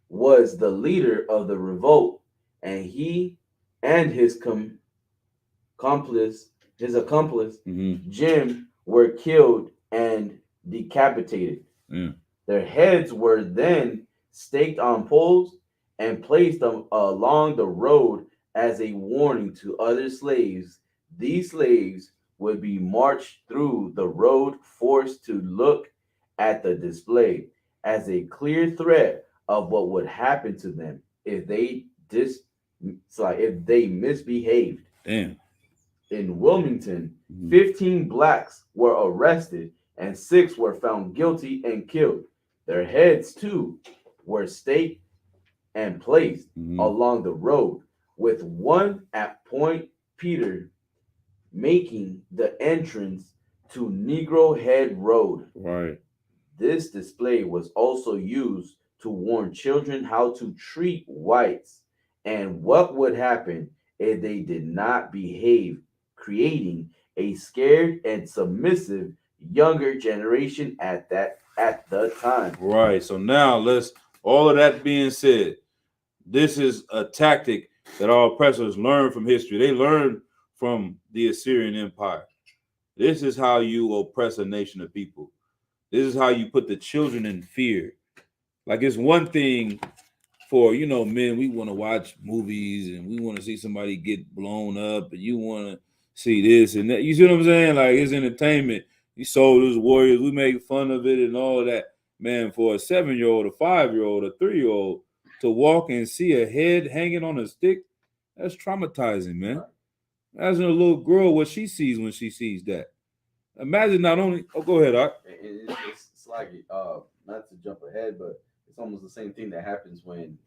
was the leader of the revolt, and he and his accomplice Jim were killed and decapitated. Their heads were then staked on poles and placed along the road as a warning to other slaves. These slaves would be marched through the road, forced to look at the display as a clear threat of what would happen to them if they misbehaved. Damn. In Wilmington, 15 blacks were arrested and 6 were found guilty and killed. Their heads too were staked and placed along the road, with one at Point Peter making the entrance to Negro Head Road. Right. This display was also used to warn children how to treat whites and what would happen if they did not behave, creating a scared and submissive younger generation at the time. Right. So now all of that being said, this is a tactic that our oppressors learned from history. They learned from the Assyrian Empire. This is how you oppress a nation of people. This is how you put the children in fear. Like, it's one thing for, men, we want to watch movies and we want to see somebody get blown up and you want to see this and that. You see what I'm saying? Like, it's entertainment. These soldiers, warriors, we make fun of it and all that. Man, for a 7-year-old, a 5-year-old, a 3-year-old to walk and see a head hanging on a stick, that's traumatizing, man. As a little girl, what she sees when she sees that. Imagine not only. Oh, go ahead, Art. It's like not to jump ahead, but it's almost the same thing that happens when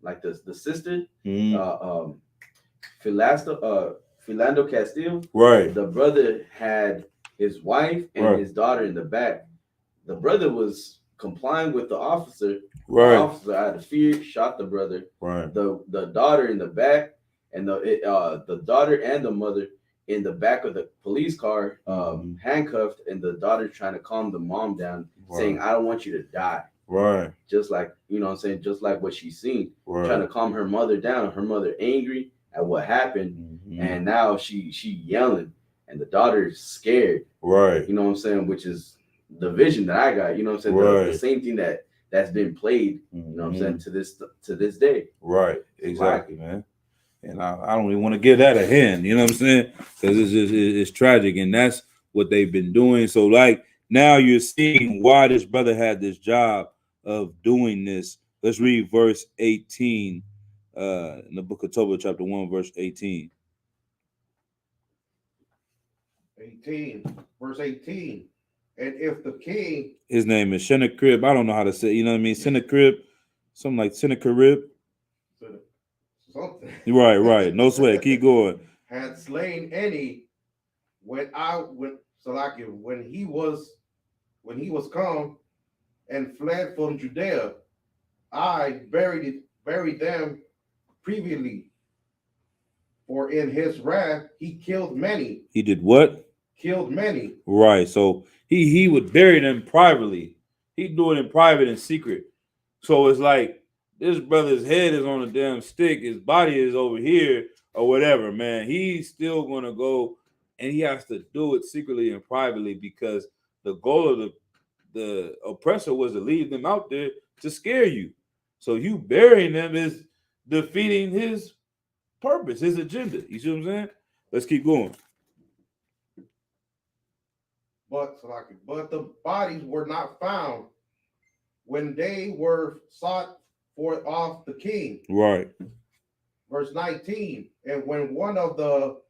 like the sister Philando Castillo, right? The brother had his wife and his daughter in the back. The brother was complying with the officer. Right. The officer out of fear shot the brother. Right. The daughter in the back, and the daughter and the mother in the back of the police car, handcuffed, and the daughter trying to calm the mom down, saying, "I don't want you to die." Right. Just like, you know what I'm saying, just like what she's seen. Right. Trying to calm her mother down. Her mother angry at what happened, and now she yelling, and the daughter's scared. Right. You know what I'm saying? Which is the vision that I got. You know what I'm saying? The same thing that's been played. You know what I'm saying, to this day. Right. Exactly, man. And I don't even want to give that a hand. You know what I'm saying? Because it's tragic, and that's what they've been doing. So like now you're seeing why this brother had this job of doing this. Let's read verse 18 in the book of Tobit, chapter 1, verse 18. 18, verse 18. And if the king, his name is Sennacherib. I don't know how to say it, you know what I mean? Sennacherib, something like Sennacherib. Something. Right. No sweat. Keep going. Had slain any when he was come and fled from Judea, I buried them previously. For in his wrath he killed many. He did what? Killed many. Right. So he would bury them privately. He'd do it in private and secret. So it's like this brother's head is on a damn stick, his body is over here or whatever, man. He's still gonna go and he has to do it secretly and privately because the goal of the oppressor was to leave them out there to scare you. So you burying them is defeating his purpose, his agenda. You see what I'm saying? Let's keep going. But the bodies were not found when they were sought for of the king. Right. Verse 19. And when one of the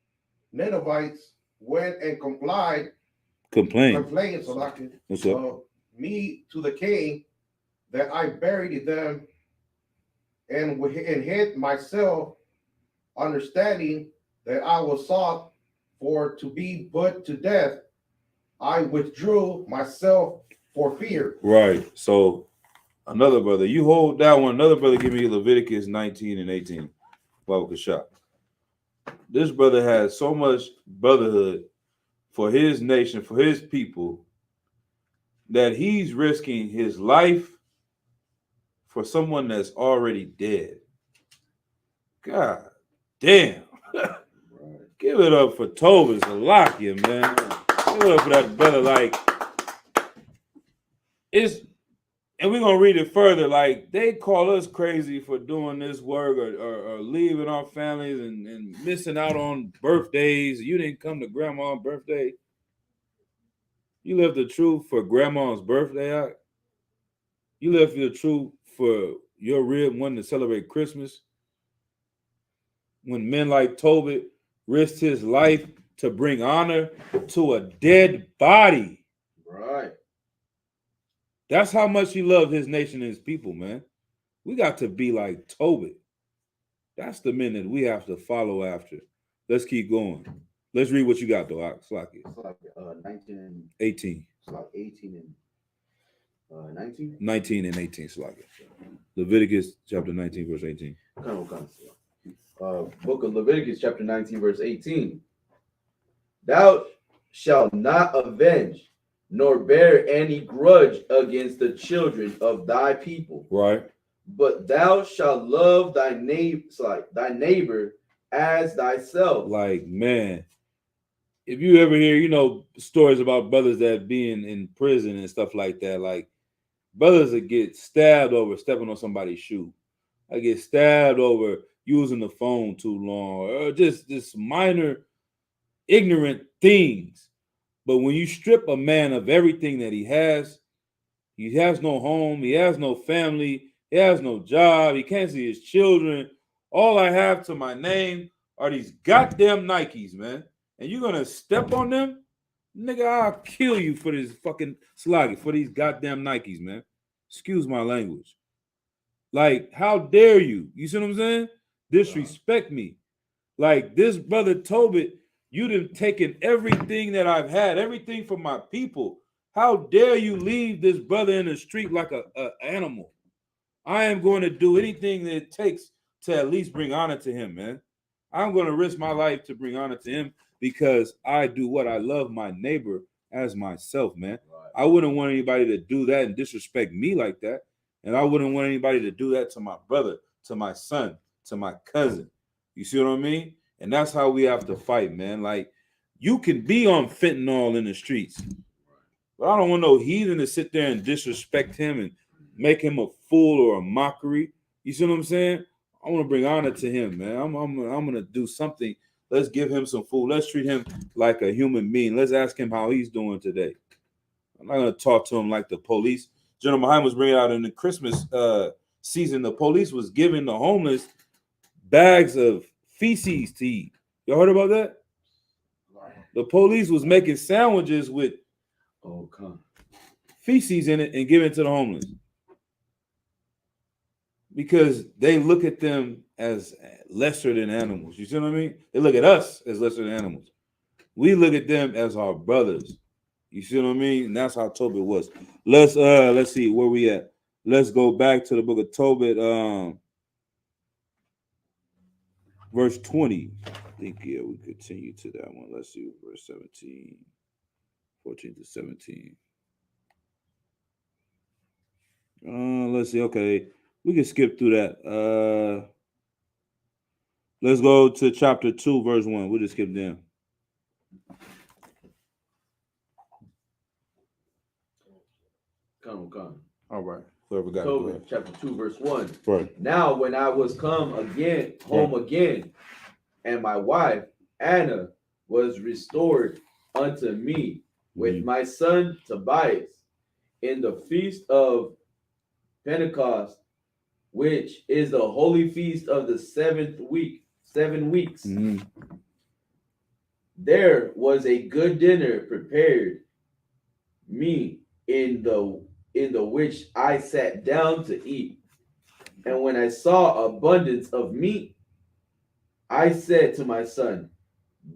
Ninevites went and complained so like me to the king that I buried them and hid myself, understanding that I was sought for to be put to death, I withdrew myself for fear. Right. So another brother, you hold that one. Another brother, give me Leviticus 19 and 18. Baruch Shah. This brother has so much brotherhood for his nation, for his people, that he's risking his life for someone that's already dead. God damn. Give it up for Tobit Salakia, man. Give it up for that brother. Like, and we're gonna read it further. Like, they call us crazy for doing this work or leaving our families and missing out on birthdays. You didn't come to grandma's birthday. You left the truth for grandma's birthday out. You left your truth for your rib wanting to celebrate Christmas. When men like Tobit risked his life to bring honor to a dead body. Right. That's how much he loved his nation and his people, man. We got to be like Tobit. That's the men that we have to follow after. Let's keep going. Let's read what you got, though. Slaki. 19 and 18. 18 and 19? 19 and 18, Slaki. Leviticus chapter 19, verse 18. Book of Leviticus chapter 19, verse 18. Thou shalt not avenge nor bear any grudge against the children of thy people. Right. But thou shalt love thy neighbor as thyself. Like, man, if you ever hear, stories about brothers that being in prison and stuff like that, like brothers that get stabbed over stepping on somebody's shoe. I get stabbed over using the phone too long, or just minor ignorant things. But when you strip a man of everything that he has no home, he has no family, he has no job, he can't see his children. All I have to my name are these goddamn Nikes, man. And you're gonna step on them? Nigga, I'll kill you for this fucking sloggy, for these goddamn Nikes, man. Excuse my language. Like, how dare you? You see what I'm saying? Disrespect me. Like, this brother Tobit, you done taken everything that I've had, everything from my people. How dare you leave this brother in the street like a animal? I am going to do anything that it takes to at least bring honor to him, man. I'm going to risk my life to bring honor to him because I do what I love my neighbor as myself, man. Right. I wouldn't want anybody to do that and disrespect me like that. And I wouldn't want anybody to do that to my brother, to my son, to my cousin. You see what I mean? And that's how we have to fight, man. Like, you can be on fentanyl in the streets, but I don't want no heathen to sit there and disrespect him and make him a fool or a mockery. You see what I'm saying? I want to bring honor to him, man. I'm gonna do something. Let's give him some food. Let's treat him like a human being. Let's ask him how he's doing today. I'm not gonna talk to him like the police. General Muhammad was bringing out in the Christmas season. The police was giving the homeless bags of feces to eat. Y'all heard about that? The police was making sandwiches with feces in it and giving it to the homeless because they look at them as lesser than animals. You see what I mean? They look at us as lesser than animals. We look at them as our brothers. You see what I mean? And that's how Tobit was. Let's see where we at. Let's go back to the book of Tobit, verse 20. I think, yeah, we continue to that one. Let's see, verse 17, 14 to 17. Let's see. Okay, we can skip through that. Let's go to chapter 2, verse 1. We'll just skip down. Come. All right. Whoever got Tobit, it. chapter 2, verse 1. Right. Now, when I was home again, and my wife Anna was restored unto me with my son Tobias in the feast of Pentecost, which is the holy feast of the 7th week, 7 weeks. There was a good dinner prepared me in the which I sat down to eat. And when I saw abundance of meat, I said to my son,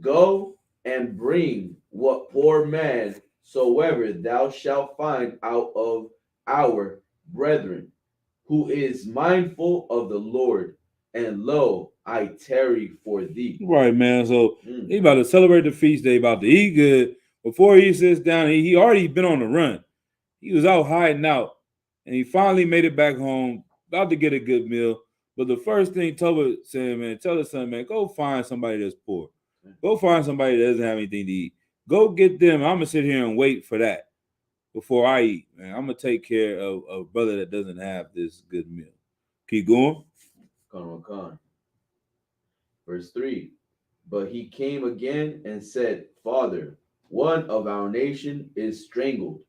go and bring what poor man soever thou shalt find out of our brethren, who is mindful of the Lord, and lo, I tarry for thee. Right, man. So he about to celebrate the feast day, about to eat good. Before he sits down, he already been on the run. He was out hiding out, and he finally made it back home, about to get a good meal. But the first thing Tobit said, man, tell his son, man, go find somebody that's poor. Go find somebody that doesn't have anything to eat. Go get them. I'm gonna sit here and wait for that before I eat, man. I'm gonna take care of a brother that doesn't have this good meal. Keep going. Come. Verse 3. But he came again and said, Father, one of our nation is strangled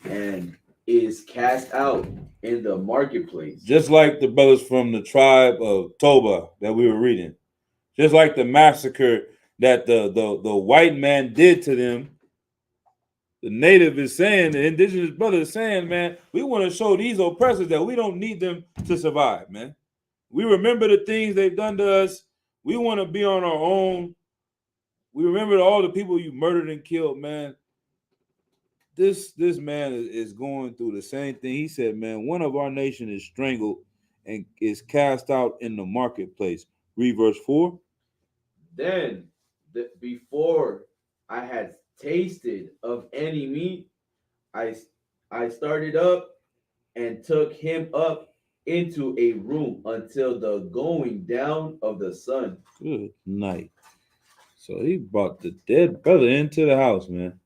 and is cast out in the marketplace. Just like the brothers from the tribe of Toba that we were reading. Just like the massacre that the white man did to them. The native is saying, the indigenous brother is saying, man, we want to show these oppressors that we don't need them to survive, man. We remember the things they've done to us. We want to be on our own. We remember all the people you murdered and killed, man. This man is going through the same thing. He said, man, one of our nation is strangled and is cast out in the marketplace. Read verse 4. Then, before I had tasted of any meat, I started up and took him up into a room until the going down of the sun. Good night. So he brought the dead brother into the house, man.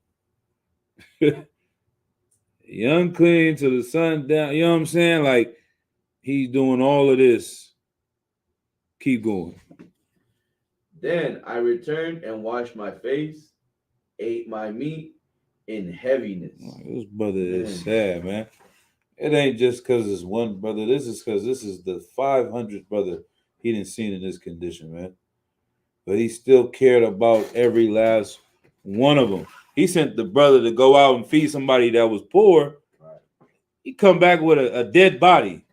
Young clean to the sun down. You know what I'm saying? Like, he's doing all of this. Keep going. Then I returned and washed my face, ate my meat in heaviness. This brother is sad, man. It ain't just because it's one brother. This is because this is the 500th brother he didn't seen in this condition, man. But he still cared about every last one of them. He sent the brother to go out and feed somebody that was poor. Right. He come back with a dead body.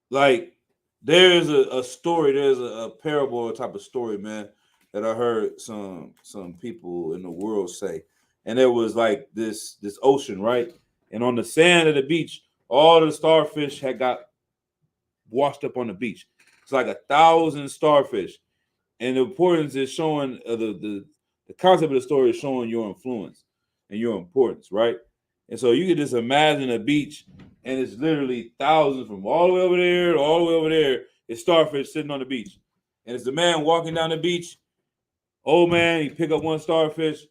Like, there's a story, there's a parable type of story, man, that I heard some people in the world say. And there was like this ocean, right? And on the sand of the beach, all the starfish had got washed up on the beach. It's like 1,000 starfish. And the importance is showing the concept of the story is showing your influence and your importance, right? And so you can just imagine a beach, and it's literally thousands from all the way over there to all the way over there. It's starfish sitting on the beach. And it's the man walking down the beach. Old man, he pick up one starfish,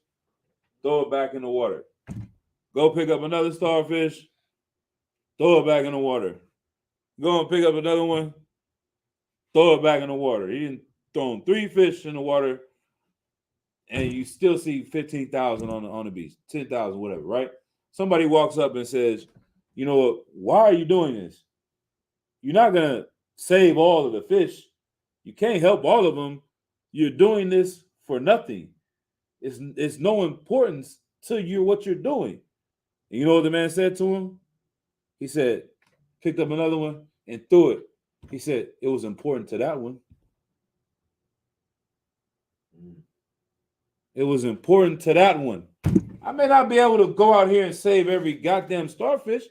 throw it back in the water. Go pick up another starfish, throw it back in the water. Go and pick up another one, throw it back in the water. He didn't throw 3 fish in the water, and you still see 15,000 on the beach, 10,000, whatever, right? Somebody walks up and says, you know what, why are you doing this? You're not going to save all of the fish. You can't help all of them. You're doing this for nothing. It's no importance to you what you're doing. And you know what the man said to him? He said, picked up another one and threw it. He said, it was important to that one. It was important to that one. I may not be able to go out here and save every goddamn starfish,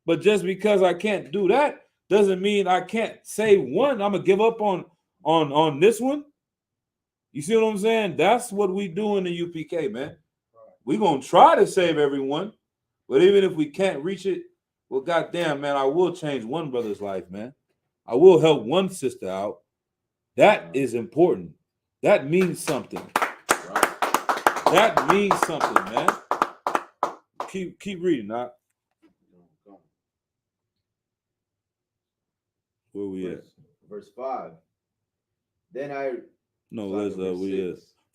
but just because I can't do that doesn't mean I can't save one. I'm gonna give up on this one. You see what I'm saying? That's what we do in the UPK, man. We're gonna try to save everyone, but even if we can't reach it, well, goddamn, man, I will change one brother's life, man. I will help one sister out. That is important. That means something. That means something, man. Keep reading, Doc. Where we at? Verse 5. Then I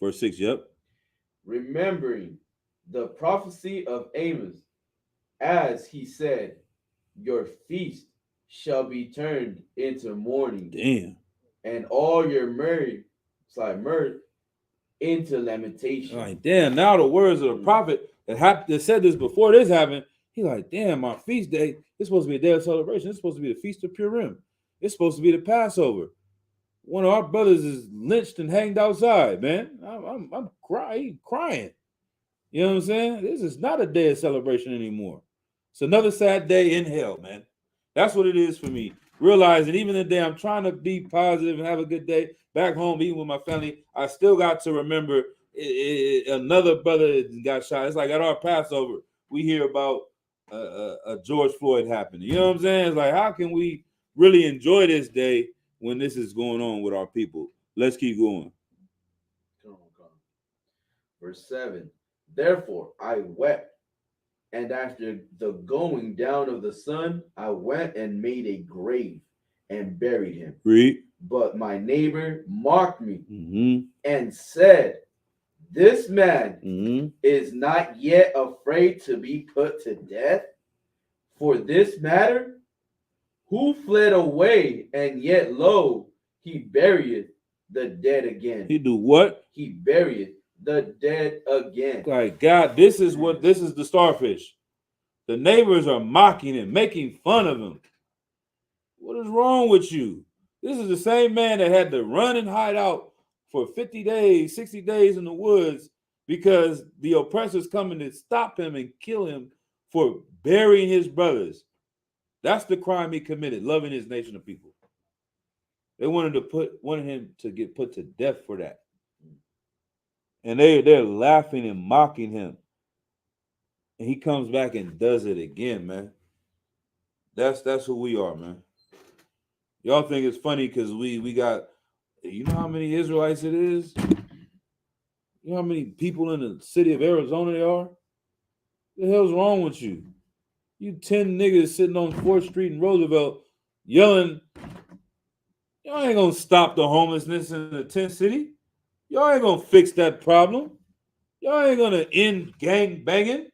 verse 6, yep. Remembering the prophecy of Amos, as he said, your feast shall be turned into mourning. Damn. And all your mirth into lamentation. All right, damn. Now the words of the prophet that said this before this happened, he like, damn, my feast day, it's supposed to be a day of celebration. It's supposed to be the Feast of Purim. It's supposed to be the Passover. One of our brothers is lynched and hanged outside, man. I'm crying. You know what I'm saying? This is not a day of celebration anymore. It's another sad day in hell, man. That's what it is for me. Realizing even the day I'm trying to be positive and have a good day back home, eating with my family, I still got to remember another brother got shot. It's like at our Passover, we hear about a George Floyd happening. You know what I'm saying? It's like, how can we really enjoy this day when this is going on with our people? Let's keep going. Come on. Verse 7. Therefore I wept, and after the going down of the sun, I went and made a grave and buried him. Read. But my neighbor mocked me and said, this man is not yet afraid to be put to death for this matter, who fled away, and yet lo, he burieth the dead again. He do what? He burieth the dead again. Like, God, this is the starfish. The neighbors are mocking him, making fun of him. What is wrong with you? This is the same man that had to run and hide out for 50 days, 60 days in the woods because the oppressors coming to stop him and kill him for burying his brothers. That's the crime he committed, loving his nation of people. They wanted him to get put to death for that. And they're laughing and mocking him. And he comes back and does it again, man. That's who we are, man. Y'all think it's funny because we got, you know how many Israelites it is? You know how many people in the city of Arizona there are? What the hell's wrong with you? You 10 niggas sitting on 4th Street in Roosevelt yelling, y'all ain't gonna stop the homelessness in the tent city. Y'all ain't gonna fix that problem. Y'all ain't gonna end gang banging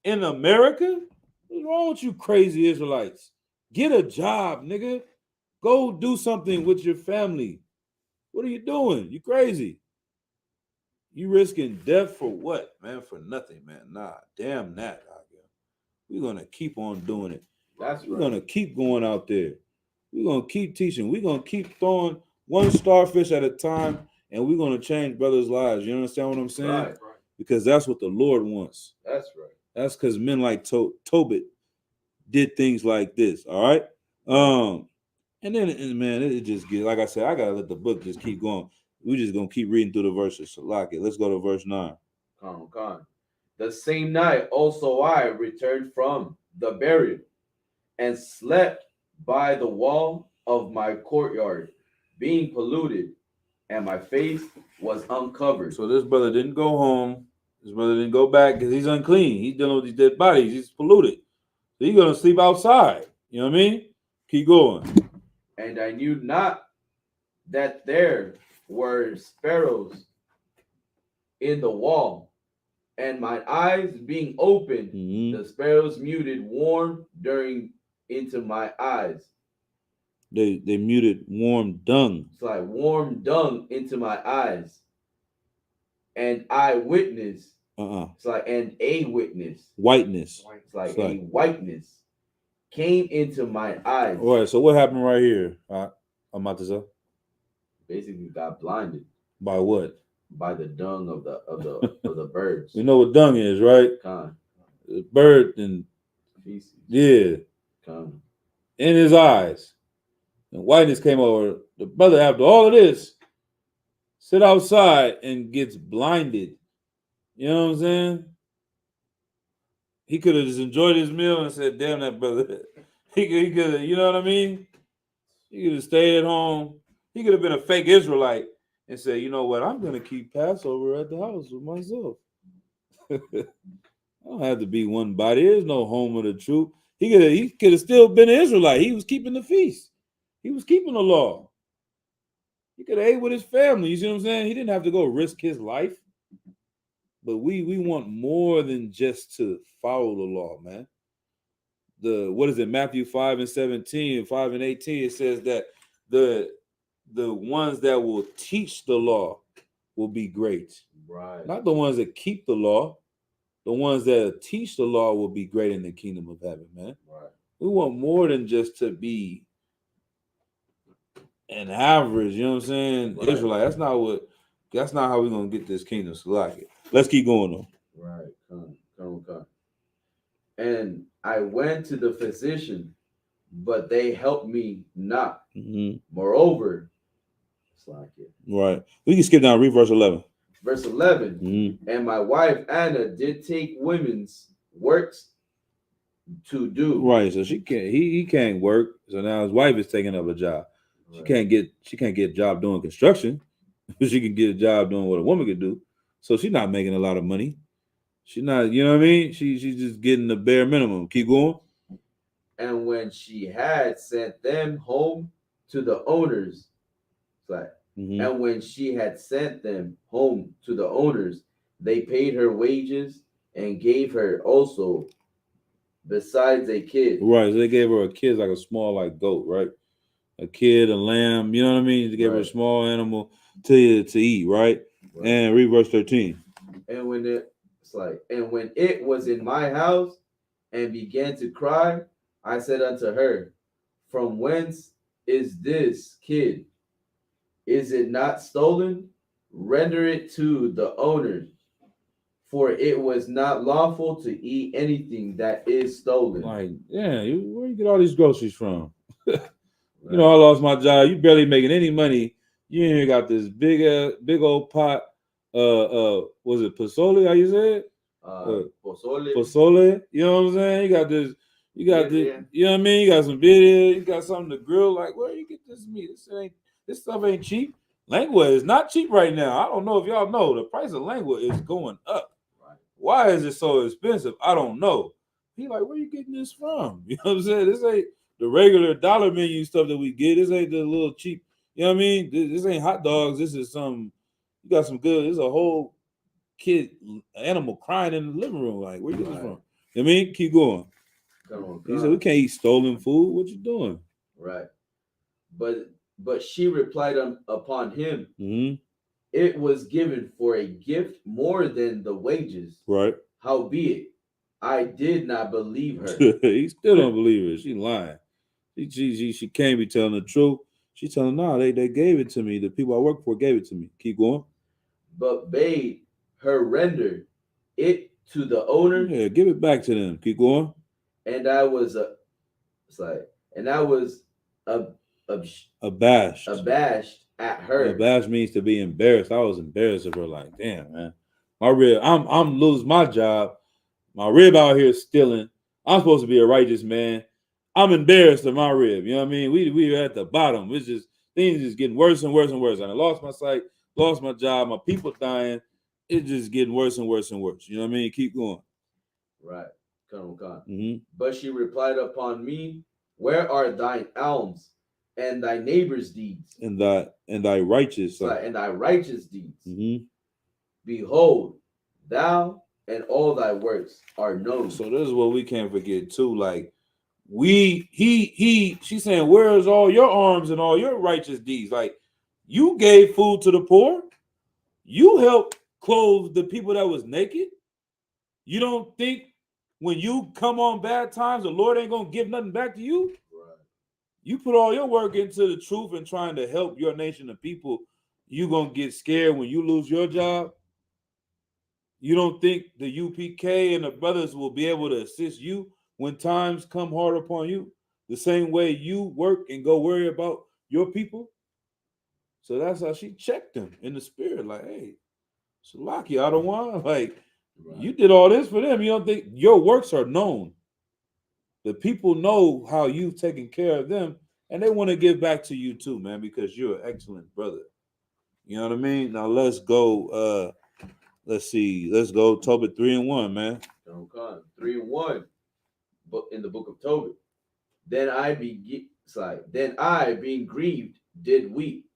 in America. What's wrong with you crazy Israelites? Get a job, nigga. Go do something with your family. What are you doing? You crazy. You risking death for what, man? For nothing, man. Nah, damn that. We're gonna keep on doing it. We're gonna keep going out there. We're gonna keep teaching. We're gonna keep throwing one starfish at a time, and we're gonna change brothers' lives. You understand what I'm saying? Right. Because that's what the Lord wants. That's right. That's because men like Tobit did things like this. All right. And then man, it just get like I said, I gotta let the book just keep going. We're just gonna keep reading through the verses. So lock it. Let's go to verse 9. Come on. The same night also I returned from the burial and slept by the wall of my courtyard, being polluted, and my face was uncovered. So this brother didn't go home. This brother didn't go back because he's unclean. He's dealing with these dead bodies. He's polluted. So he's gonna sleep outside. You know what I mean? Keep going. And I knew not that there were sparrows in the wall, and my eyes being opened, the sparrows muted warm during into my eyes. They muted warm dung. It's like warm dung into my eyes. And I witness. It's like and a witness. Whiteness. It's like a whiteness came into my eyes. All right. So what happened right here? Amataza? Basically got blinded. By what? By the dung of the birds. We know what dung is, right? The bird and feces. Yeah. In his eyes. And whiteness came over. The brother, after all of this, sit outside and gets blinded. You know what I'm saying? He could have just enjoyed his meal and said, damn that brother. He could have, you know what I mean? He could have stayed at home. He could have been a fake Israelite and said, you know what, I'm going to keep Passover at the house with myself. I don't have to be one body. There's no home of the truth. He could have still been an Israelite. He was keeping the feast. He was keeping the law. He could have ate with his family. You see what I'm saying? He didn't have to go risk his life. But we want more than just to follow the law, man. What is it? Matthew 5:17, 5:18. It says that the ones that will teach the law will be great. Right. Not the ones that keep the law. The ones that teach the law will be great in the kingdom of heaven, man. Right. We want more than just to be an average, you know what I'm saying? Right. Israelite. That's not how we're gonna get this kingdom. So like it. Let's keep going though. Right. Come. And I went to the physician, but they helped me not. Moreover, it's like it. Right. We can skip down, read verse 11. Verse 11. And my wife Anna did take women's works to do. Right. So she can't. He can't work. So now his wife is taking up a job. Right. She can't get a job doing construction. She can get a job doing what a woman could do. So she's not making a lot of money. She's not, you know what I mean? She's just getting the bare minimum. Keep going. And when she had sent them home to the owners, and when she had sent them home to the owners, they paid her wages and gave her also besides a kid. Right. So they gave her a kid like a small like goat, right? A kid, a lamb, you know what I mean? They gave her a small animal to eat, right? And read verse 13. And when it was in my house and began to cry, I said unto her, from whence is this kid? Is it not stolen? Render it to the owners, for it was not lawful to eat anything that is stolen. Like, yeah, where you get all these groceries from? You know, I lost my job. You barely making any money. You ain't got this big old pot. Was it pozole? How you say it? Pozole. You know what I'm saying? You got this. You know what I mean? You got some birria. You got something to grill. Like, where you get this meat? This stuff ain't cheap. Lengua is not cheap right now. I don't know if y'all know. The price of lengua is going up. Right. Why is it so expensive? I don't know. He like, where you getting this from? You know what I'm saying? This ain't the regular dollar menu stuff that we get. This ain't the little cheap. You know what I mean? This ain't hot dogs. This is some. You got some good. This is a whole kid animal crying in the living room. Like, where you get this from? You know what I mean? Keep going. He said, we can't eat stolen food. What you doing? Right. But she replied upon him, it was given for a gift more than the wages. Right. Howbeit, I did not believe her. He still don't believe her. She lying. She can't be telling the truth. She telling, nah, they gave it to me. The people I work for gave it to me. Keep going. But bade her render it to the owner. Yeah, give it back to them. Keep going. And I was abashed. Abashed at her. Abashed means to be embarrassed. I was embarrassed of her. Like, damn, man, my rib. I'm losing my job. My rib out here stealing. I'm supposed to be a righteous man. I'm embarrassed of my rib. You know what I mean? We are at the bottom. It's just things just getting worse and worse and worse. And I lost my sight, lost my job, my people dying. It's just getting worse and worse and worse. You know what I mean? Keep going. Right. Come on. Mm-hmm. But she replied upon me, where are thine alms and thy neighbor's deeds? And thy righteous. And thy righteous deeds. Mm-hmm. Behold, thou and all thy works are known. So this is what we can't forget too. Like she's saying, where is all your arms and all your righteous deeds? Like, you gave food to the poor, you helped clothe the people that was naked. You don't think when you come on bad times, the Lord ain't gonna give nothing back to you? Right. You put all your work into the truth and trying to help your nation of people. You gonna get scared when you lose your job? You don't think the UPK and the brothers will be able to assist you when times come hard upon you? The same way you work and go worry about your people? So that's how she checked him in the spirit. Like, hey, Salaki, I don't want, like, right. You did all this for them. You don't think your works are known? The people know how you've taken care of them, and they want to give back to you too, man, because you're an excellent brother. You know what I mean? Now let's go. Let's see. Let's go. Tobit 3:1, man. Okay, 3:1, but in the book of Tobit. Then I being grieved did weep,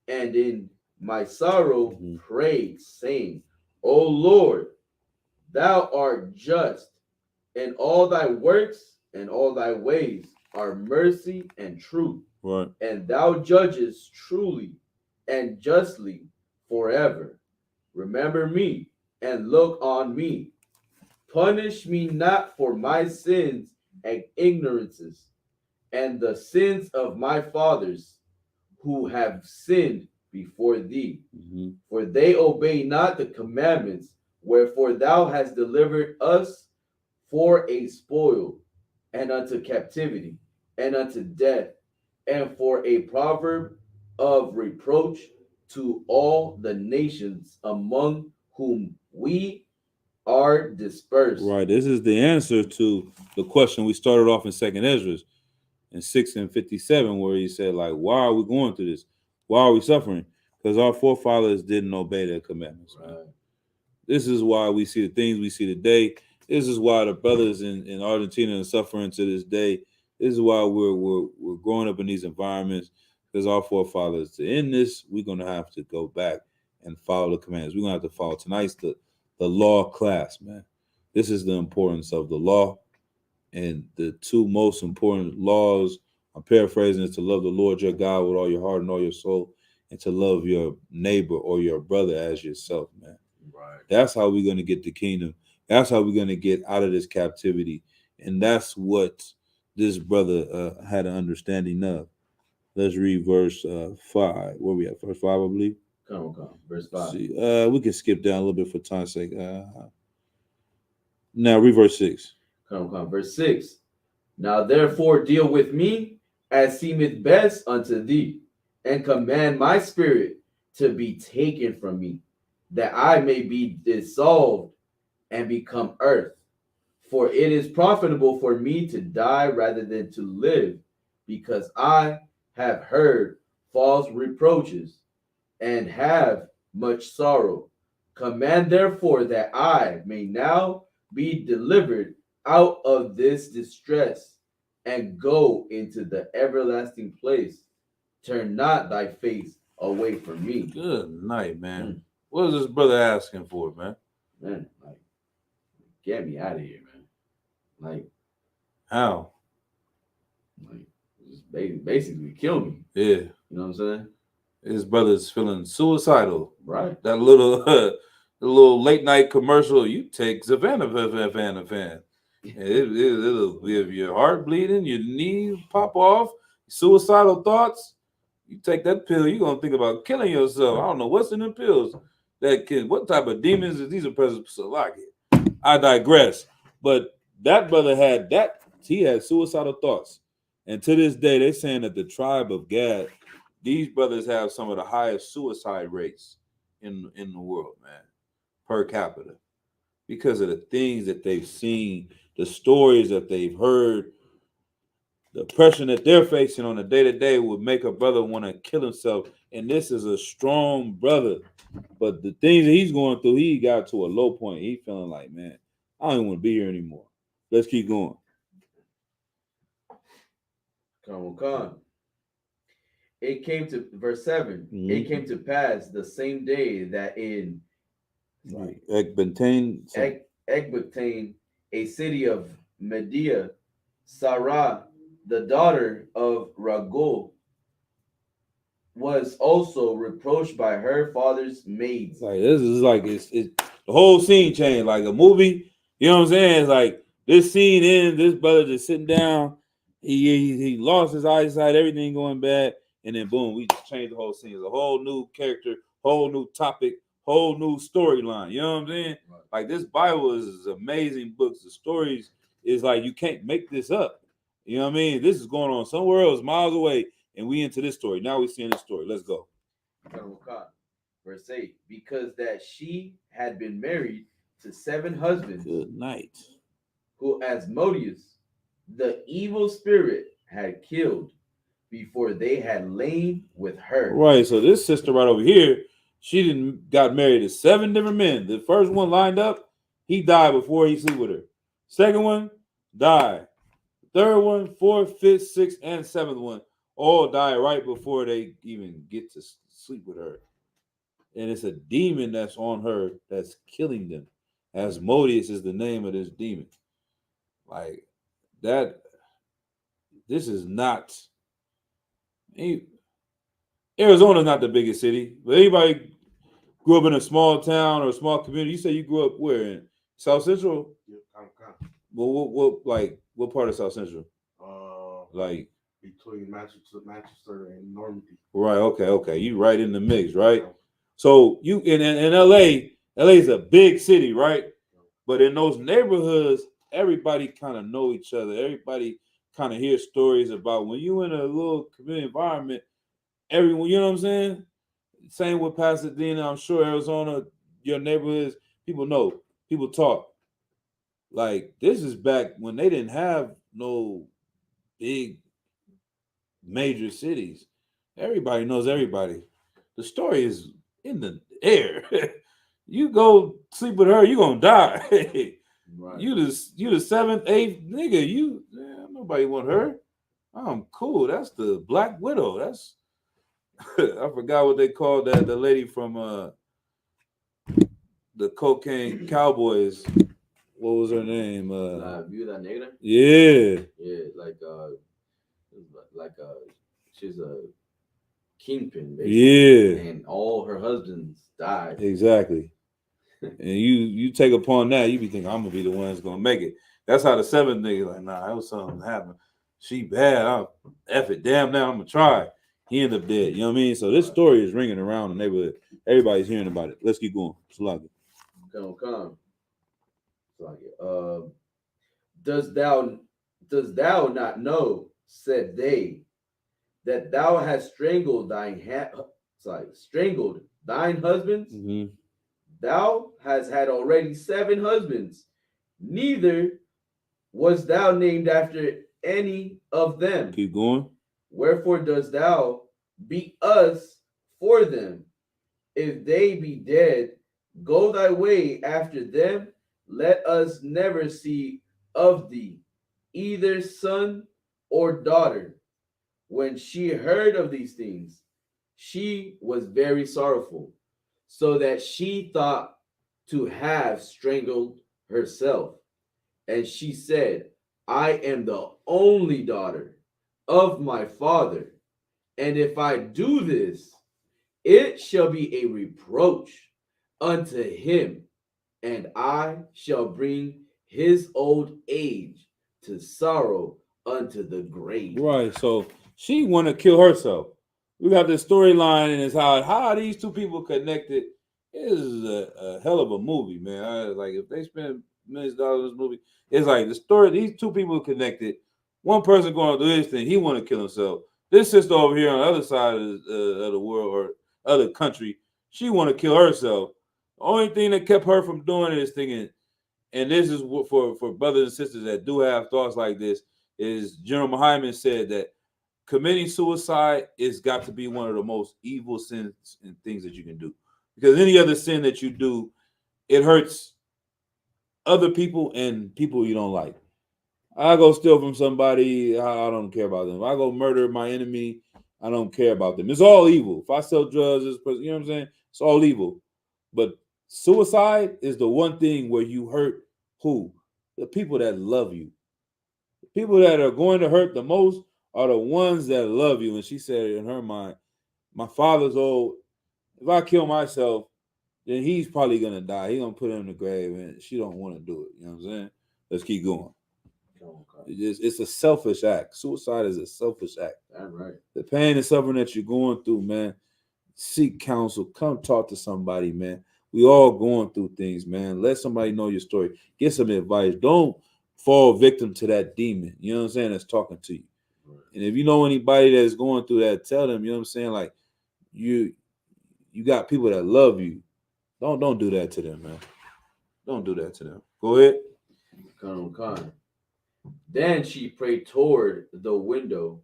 and in my sorrow prayed, saying, O Lord, thou art just, and all thy works and all thy ways are mercy and truth. Right. And thou judgest truly and justly forever. Remember me and look on me. Punish me not for my sins and ignorances, and the sins of my fathers who have sinned before thee. Mm-hmm. For they obey not the commandments, wherefore thou hast delivered us for a spoil, and unto captivity, and unto death, and for a proverb of reproach to all the nations among whom we are dispersed. Right. This is the answer to the question we started off in 2nd Ezra in 6:57, where he said, like, why are we going through this? Why are we suffering? Because our forefathers didn't obey their commandments. Right. Man. This is why we see the things we see today. This is why the brothers in Argentina are suffering to this day. This is why we're growing up in these environments, because our forefathers. To end this, we're gonna have to go back and follow the commands. We're gonna have to follow tonight's the law class, man. This is the importance of the law, and the two most important laws, I'm paraphrasing, is to love the Lord your God with all your heart and all your soul, and to love your neighbor or your brother as yourself, man. Right. That's how we're gonna get the kingdom. That's how we're gonna get out of this captivity, and that's what this brother had an understanding of. Let's read verse 5. Where we at? Verse 5, I believe. Come on. Verse 5. See, we can skip down a little bit for time's sake. Now read verse 6. Come on. Verse 6. Now therefore deal with me as seemeth best unto thee, and command my spirit to be taken from me, that I may be dissolved and become earth. For it is profitable for me to die rather than to live, because I have heard false reproaches and have much sorrow. Command therefore that I may now be delivered out of this distress, and go into the everlasting place. Turn not thy face away from me. Good night, man. What is this brother asking for, man? Man, like, get me out of here, man. Like, how? Like, just basically kill me. Yeah. You know what I'm saying? his brother's feeling suicidal. Right. That little the little late night commercial. You take Savannah. It'll if your heart bleeding, your knees pop off, suicidal thoughts. You take that pill, you're gonna think about killing yourself. I don't know what's in the pills. That kid, what type of demons is these are present? So I digress. But that brother had that. He had suicidal thoughts, and to this day, they're saying that the tribe of Gad, these brothers have some of the highest suicide rates in the world, man, per capita, because of the things that they've seen, the stories that they've heard, the pressure that they're facing on a day-to-day would make a brother want to kill himself. And this is a strong brother. But the things that he's going through, he got to a low point. He feeling like, man, I don't even want to be here anymore. Let's keep going. Come on. It came to verse 7. It came to pass the same day that in Ecbatane, a city of Media, Sarah, the daughter of Raguel, was also reproached by her father's maids. Like this is like it's the whole scene changed, like a movie. You know what I'm saying? It's like this scene ends. This brother just sitting down. He lost his eyesight. Everything going bad, and then boom, we just changed the whole scene. It's a whole new character, whole new topic, whole new storyline. You know what I'm saying? Right. Like this Bible is amazing books. The stories is like you can't make this up. You know what I mean? This is going on somewhere else, miles away, and we into this story. Now we seeing this story. Let's go. Verse 8, because that she had been married to 7 husbands. Good night. Who Asmodeus, the evil spirit, had killed before they had lain with her. Right. So this sister right over here, she didn't got married to 7 different men. The first one lined up, he died before he sleep with her. Second one died. Third one, fourth, fifth, sixth, and 7th one all die right before they even get to sleep with her. And it's a demon that's on her that's killing them. Asmodeus is the name of this demon. Like that, this is not. Arizona's not the biggest city, but anybody grew up in a small town or a small community. You say you grew up where, in South Central? Yeah, Well, what part of South Central? Like between Manchester and Normandy. Right. Okay. You right in the mix, right? So you in LA is a big city, right? But in those neighborhoods, everybody kind of know each other. Everybody kind of hears stories about when you in a little community environment, everyone, you know what I'm saying? Same with Pasadena, I'm sure Arizona, your neighborhoods, people know, people talk. Like this is back when they didn't have no big major cities. Everybody knows everybody. The story is in the air. You go sleep with her, you're gonna die. Right. You the 7th, 8th nigga. Nobody want her. I'm cool. That's the Black Widow. That's I forgot what they called that. The lady from the Cocaine Cowboys. What was her name? Viuda Negra. Yeah. Yeah, she's a kingpin, basically. Yeah. And all her husbands died. Exactly. And you take upon that, you be thinking I'm gonna be the one that's gonna make it. That's how the 7th nigga like, nah, that was something happened. She bad. I'll F it. Damn, now I'm gonna try. He ended up dead. You know what I mean? So this story is ringing around the neighborhood. Everybody's hearing about it. Let's keep going. Slug it. Come. Does thou not know, said they, that thou hast strangled thine husbands? Mm-hmm. Thou hast had already 7 husbands, neither was thou named after any of them. Keep going. Wherefore dost thou beat us for them? If they be dead, go thy way after them. Let us never see of thee either son or daughter. When she heard of these things, she was very sorrowful, so that she thought to have strangled herself. And she said, I am the only daughter of my father, and if I do this, It shall be a reproach unto him, and I shall bring his old age to sorrow unto the grave. Right. So she want to kill herself. We got this storyline, and it's how are these two people connected? This is a hell of a movie, man. Like if they spend millions of dollars on this movie, it's like the story. These two people connected. One person going to do his thing. He want to kill himself. This sister over here on the other side of the world or other country, she want to kill herself. The only thing that kept her from doing it is thinking, and this is for brothers and sisters that do have thoughts like this, is General Hyman said that committing suicide is got to be one of the most evil sins and things that you can do. Because any other sin that you do, it hurts other people and people you don't like. I go steal from somebody, I don't care about them. If I go murder my enemy, I don't care about them. It's all evil. If I sell drugs, you know what I'm saying? It's all evil. But suicide is the one thing where you hurt who? The people that love you. The people that are going to hurt the most are the ones that love you. And she said in her mind, my father's old. If I kill myself, then he's probably gonna die. He's gonna put him in the grave, and she don't want to do it. You know what I'm saying? Let's keep going. It's a selfish act. Suicide is a selfish act. That's right. The pain and suffering that you're going through, man, seek counsel. Come talk to somebody, man. We all going through things, man. Let somebody know your story. Get some advice. Don't fall victim to that demon. You know what I'm saying? That's talking to you. Right. And if you know anybody that's going through that, tell them, you know what I'm saying? Like you got people that love you. Don't do that to them, man. Don't do that to them. Go ahead. Khan. Then she prayed toward the window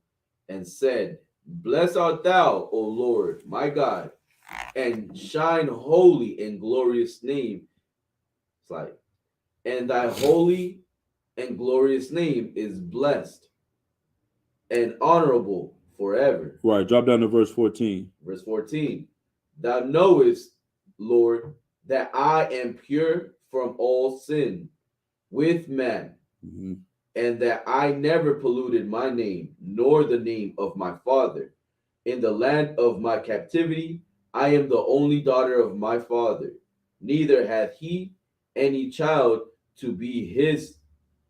and said, Blessed art thou, O Lord, my God, and shine holy and glorious name. It's like, and thy holy and glorious name is blessed and honorable forever. Right. Drop down to verse 14. Verse 14. Thou knowest, Lord, that I am pure from all sin with man, and that I never polluted my name, nor the name of my father. In the land of my captivity, I am the only daughter of my father. Neither hath he any child to be his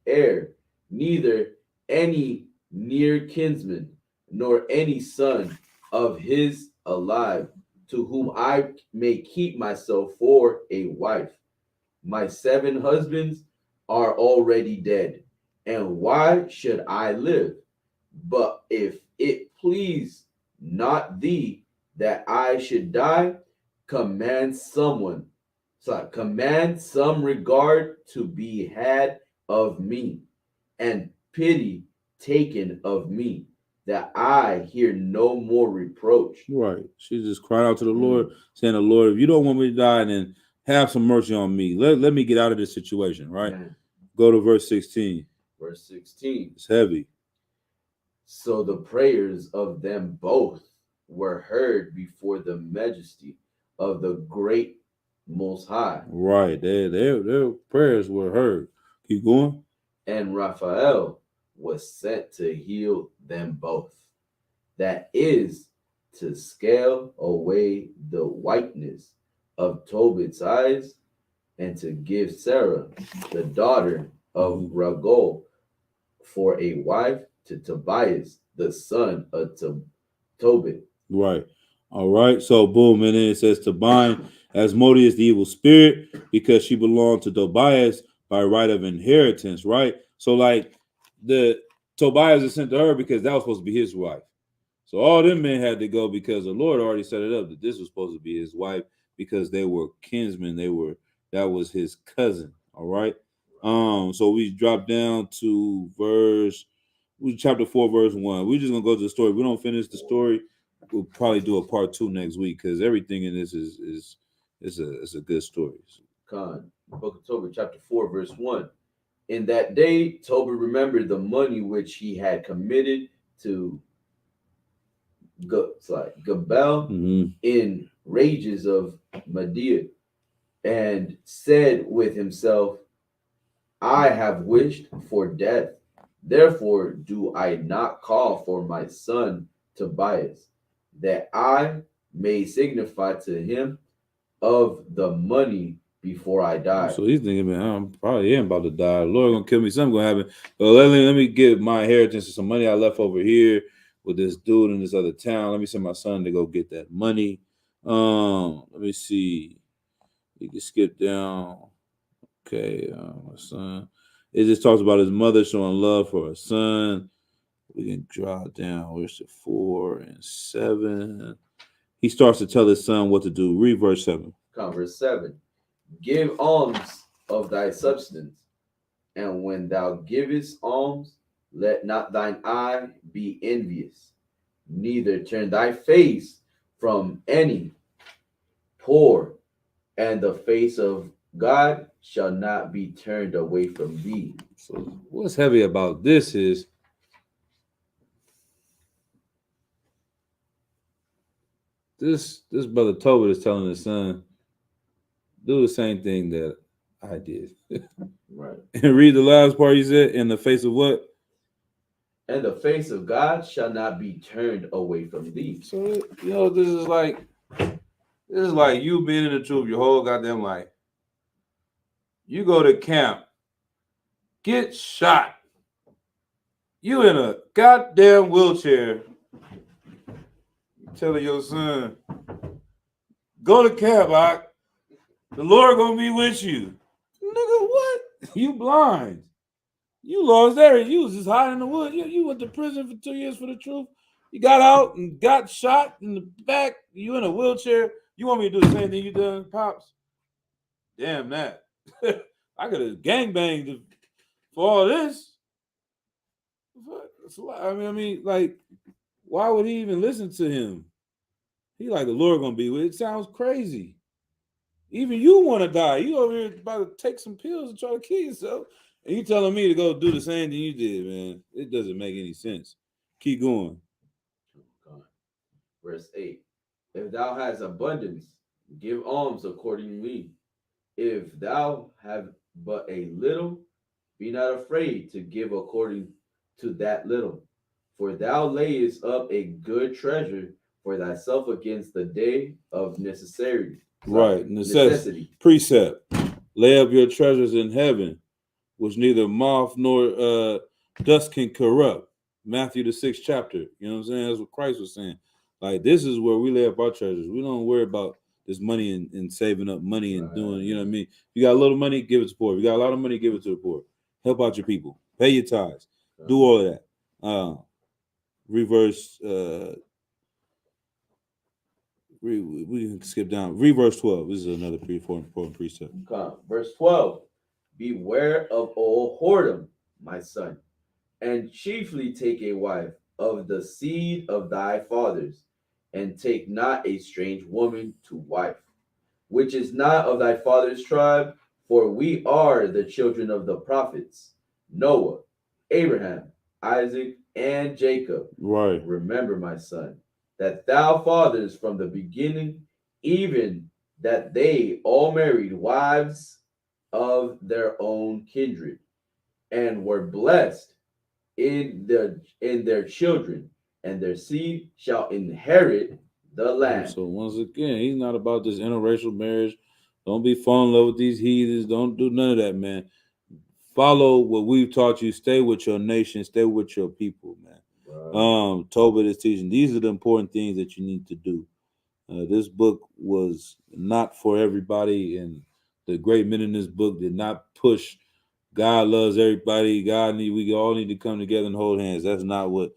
heir, neither any near kinsman, nor any son of his alive, to whom I may keep myself for a wife. My 7 husbands are already dead, and why should I live? But if it please not thee that I should die, command some regard to be had of me, and pity taken of me, that I hear no more reproach. Right. She just cried out to the Lord, saying, the Lord, if you don't want me to die, then have some mercy on me. Let me get out of this situation, right? Yeah. Go to verse 16. Verse 16. It's heavy. So the prayers of them both were heard before the majesty of the great Most High. Right. Their prayers were heard. Keep going. And Raphael was sent to heal them both. That is, to scale away the whiteness of Tobit's eyes, and to give Sarah, the daughter of Ragol, for a wife to Tobias, the son of Tobit. Right. All right. So boom, and then it says to bind Asmodeus the evil spirit, because she belonged to Tobias by right of inheritance. Right. So like the Tobias is sent to her because that was supposed to be his wife. So all them men had to go because the Lord already set it up that this was supposed to be his wife because they were kinsmen. That was his cousin. All right. So we drop down to chapter 4, verse 1. We're just gonna go to the story. If we don't finish the story, we'll probably do a part 2 next week because everything in this is a good story. Book of Tobit, chapter 4, verse 1. In that day, Tobit remembered the money which he had committed to Gabel in rages of Medea, and said with himself, I have wished for death. Therefore do I not call for my son Tobias, that I may signify to him of the money before I die. So he's thinking, man, I'm probably am about to die. The Lord gonna kill me. Something gonna happen. Well, let me get my inheritance and some money I left over here with this dude in this other town. Let me send my son to go get that money. Let me see. You can skip down. Okay, my son. It just talks about his mother showing love for her son. We can drop down. Where's the 4 and 7? He starts to tell his son what to do. Read verse 7. Verse 7. Give alms of thy substance, and when thou givest alms, let not thine eye be envious, neither turn thy face from any poor, and the face of God shall not be turned away from thee. So what's heavy about this is this brother Tobit is telling his son, do the same thing that I did. Right. And read the last part he said, in the face of what? And the face of God shall not be turned away from thee. So, you know, this is like you being in the truth your whole goddamn life. You go to camp, get shot. You in a goddamn wheelchair. Telling your son, go to camp, the Lord gonna be with you. Nigga, what? You blind. You lost everything. You was just hiding in the woods. You went to prison for 2 years for the truth. You got out and got shot in the back. You in a wheelchair. You want me to do the same thing you done, Pops? Damn that. I could have gangbanged for all this. I mean, like, why would he even listen to him? He like, the Lord gonna be with. It sounds crazy. Even you want to die. You over here about to take some pills and try to kill yourself. And you telling me to go do the same thing you did, man. It doesn't make any sense. Keep going. Verse 8. If thou hast abundance, give alms accordingly. If thou have but a little, be not afraid to give according to that little. For thou layest up a good treasure for thyself against the day of necessity. Right. Necessity. Precept. Lay up your treasures in heaven, which neither moth nor dust can corrupt. Matthew the 6th chapter. You know what I'm saying? That's what Christ was saying. Like, this is where we lay up our treasures. We don't worry about this money and saving up money and doing, you know what I mean? If you got a little money, give it to the poor. If you got a lot of money, give it to the poor. Help out your people. Pay your tithes. Do all of that. Reverse. We can skip down. Read verse 12. This is another pretty important precept. Verse 12. Beware of all whoredom, my son, and chiefly take a wife of the seed of thy fathers, and take not a strange woman to wife, which is not of thy father's tribe, for we are the children of the prophets, Noah, Abraham, Isaac, and Jacob. Right. Remember, my son, that thou fathers from the beginning, even that they all married wives of their own kindred, and were blessed in their children, and their seed shall inherit the land. So once again, he's not about this interracial marriage. Don't be falling in love with these heathens. Don't do none of that, man. Follow what we've taught you. Stay with your nation. Stay with your people, man. Right. Tobit is teaching. These are the important things that you need to do. This book was not for everybody, and the great men in this book did not push God loves everybody. We all need to come together and hold hands. That's not what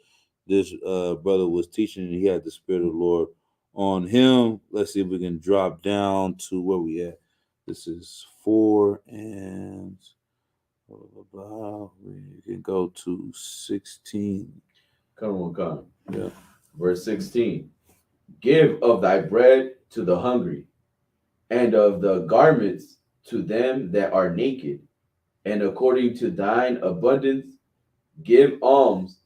this brother was teaching. He had the Spirit of the Lord on him. Let's see if we can drop down to where we at. This is 4 and blah, blah, blah. We can go to 16. Come on. Yeah. Verse 16. Give of thy bread to the hungry, and of the garments to them that are naked, and according to thine abundance give alms,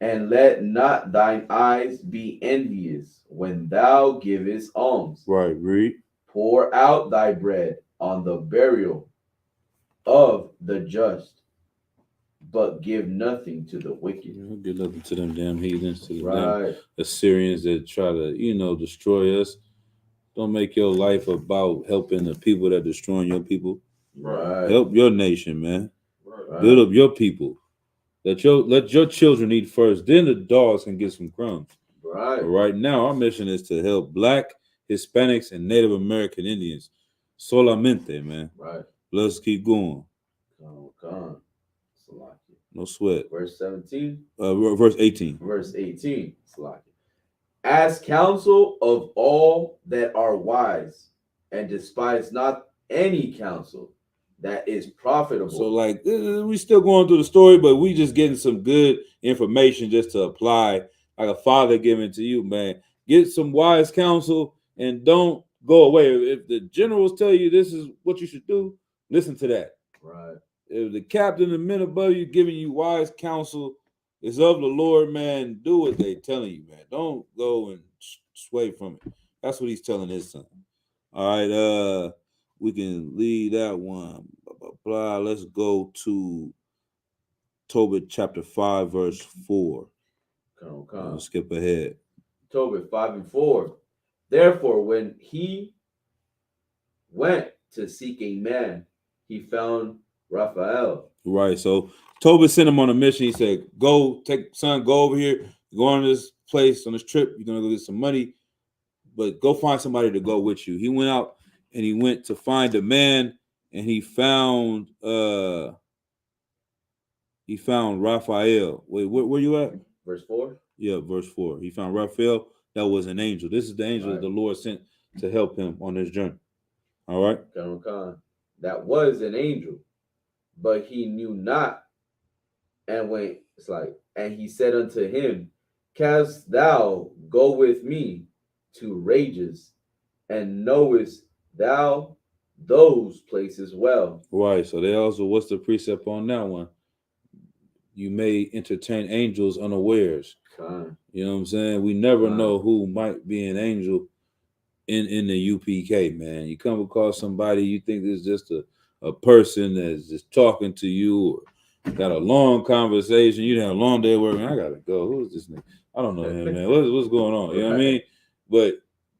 and let not thine eyes be envious when thou givest alms. Right, read. Pour out thy bread on the burial of the just, but give nothing to the wicked. Don't give nothing to them damn heathens, to the Right. damn Assyrians that try to, destroy us. Don't make your life about helping the people that destroying your people. Right. Help your nation, man. Right. Build up your people. Let your children eat first. Then the dogs can get some crumbs. Right. But right now, our mission is to help Black, Hispanics, and Native American Indians. Solamente, man. Right. Let's keep going. Come. No sweat. Verse 17. Verse 18. Verse 18. As counsel of all that are wise, and despise not any counsel that is profitable. So, we still going through the story, but we just getting some good information just to apply, like a father giving to you, man. Get some wise counsel and don't go away. If the generals tell you this is what you should do, listen to that. Right. If the captain and men above you giving you wise counsel is of the Lord, man, do what they telling you, man. Don't go and sway from it. That's what he's telling his son. All right, we can leave that one. Blah. Let's go to Tobit chapter 5, verse 4. Come. Skip ahead. Tobit 5 and 4. Therefore, when he went to seek a man, he found Raphael. Right. So Tobit sent him on a mission. He said, go over here, go on this place, on this trip. You're going to go get some money, but go find somebody to go with you. He went out and he went to find a man, and he found Raphael. Wait, where you at? Verse 4? Yeah, verse 4. He found Raphael. That was an angel. This is the angel that the Lord sent to help him on this journey. All right? That was an angel, but he knew not. And and he said unto him, Canst thou go with me to Rages, and knowest thou those places well? Right. So they also, what's the precept on that one? You may entertain angels unawares. You know what I'm saying? We never know who might be an angel in the UPK, man. You come across somebody, you think it's just a person that's just talking to you, or got a long conversation. You had a long day working. I gotta go. Who's this nigga? I don't know him, man. What's going on? You know what I mean? But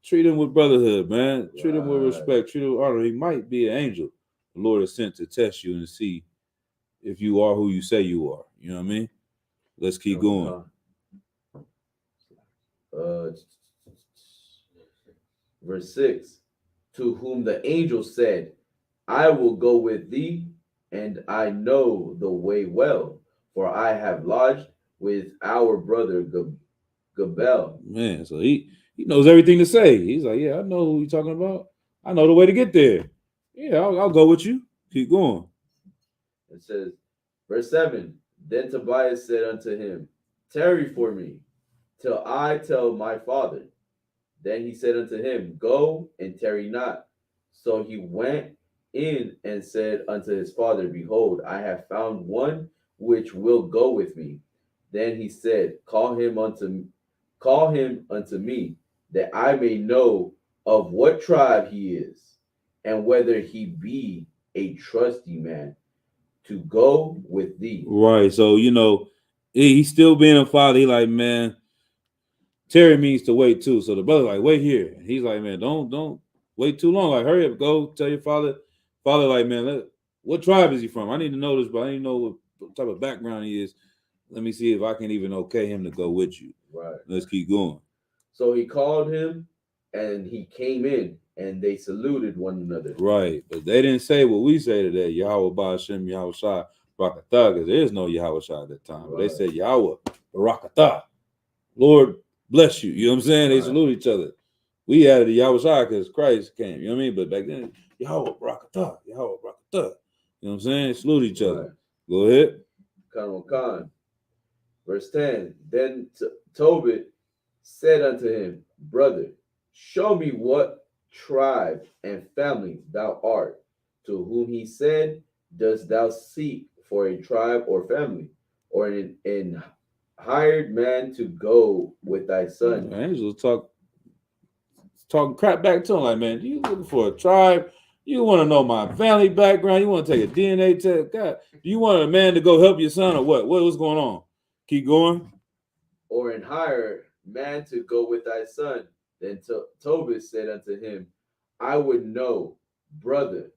treat him with brotherhood, man. Treat him with respect. Treat him with honor. He might be an angel the Lord has sent to test you and see if you are who you say you are. You know what I mean? Let's keep going. Verse 6. To whom the angel said, I will go with thee, and I know the way well, for I have lodged with our brother Gabel. Man, so he knows everything to say. He's like, yeah, I know who you're talking about. I know the way to get there. Yeah, I'll go with you. Keep going. It says, verse 7. Then Tobias said unto him, tarry for me, till I tell my father. Then he said unto him, go and tarry not. So he went in and said unto his father, behold, I have found one which will go with me. Then he said, call him unto me, that I may know of what tribe he is, and whether he be a trusty man to go with thee. Right. So, he's still being a father. He like, man, Terry means to wait too. So the brother like, wait here. And he's like, man, don't wait too long. Like, hurry up, go tell your father. Father like, man, what tribe is he from? I need to know this, but I need to know what type of background he is. Let me see if I can even okay him to go with you. Right. Let's keep going. So he called him, and he came in, and they saluted one another. Right. But they didn't say what we say today, Yahweh Ba'ashem, Yahweh Shai, Barakatah, because there is no Yahweh Shai at that time. Right. But they said Yahweh Barakatah. Lord bless you. You know what I'm saying? They salute each other. We added the Yahweh Shai because Christ came. You know what I mean? But back then, Yahweh Barakatah, Yahweh Barakatah. You know what I'm saying? They salute each other. Right. Go ahead. Khan. Verse 10. Then Tobit said unto him, brother, show me what tribe and family thou art. To whom he said, dost thou seek for a tribe or family, or an hired man to go with thy son? Angels talking crap back to him like, man, you looking for a tribe You want to know my family background? You want to take a DNA test? God, do you want a man to go help your son or what? What's going on? Keep going. Or in hire man to go with thy son. Then Tobit said unto him, I would know, brother,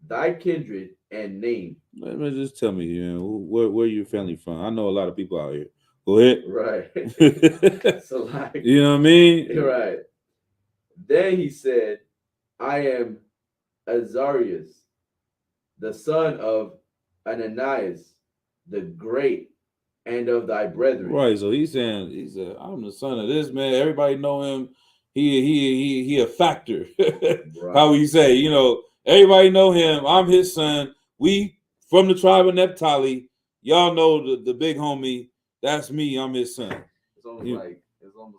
thy kindred and name. Let me just tell me, where your family from? I know a lot of people out here. Go ahead. Right. So like, you know what I mean? Right. Then he said, I am Azarias, the son of Ananias, the great, and of thy brethren. Right. So he said, I'm the son of this man. Everybody know him. He a factor. Right. How we say, everybody know him. I'm his son. We from the tribe of Naphtali. Y'all know the big homie. That's me. I'm his son. It's almost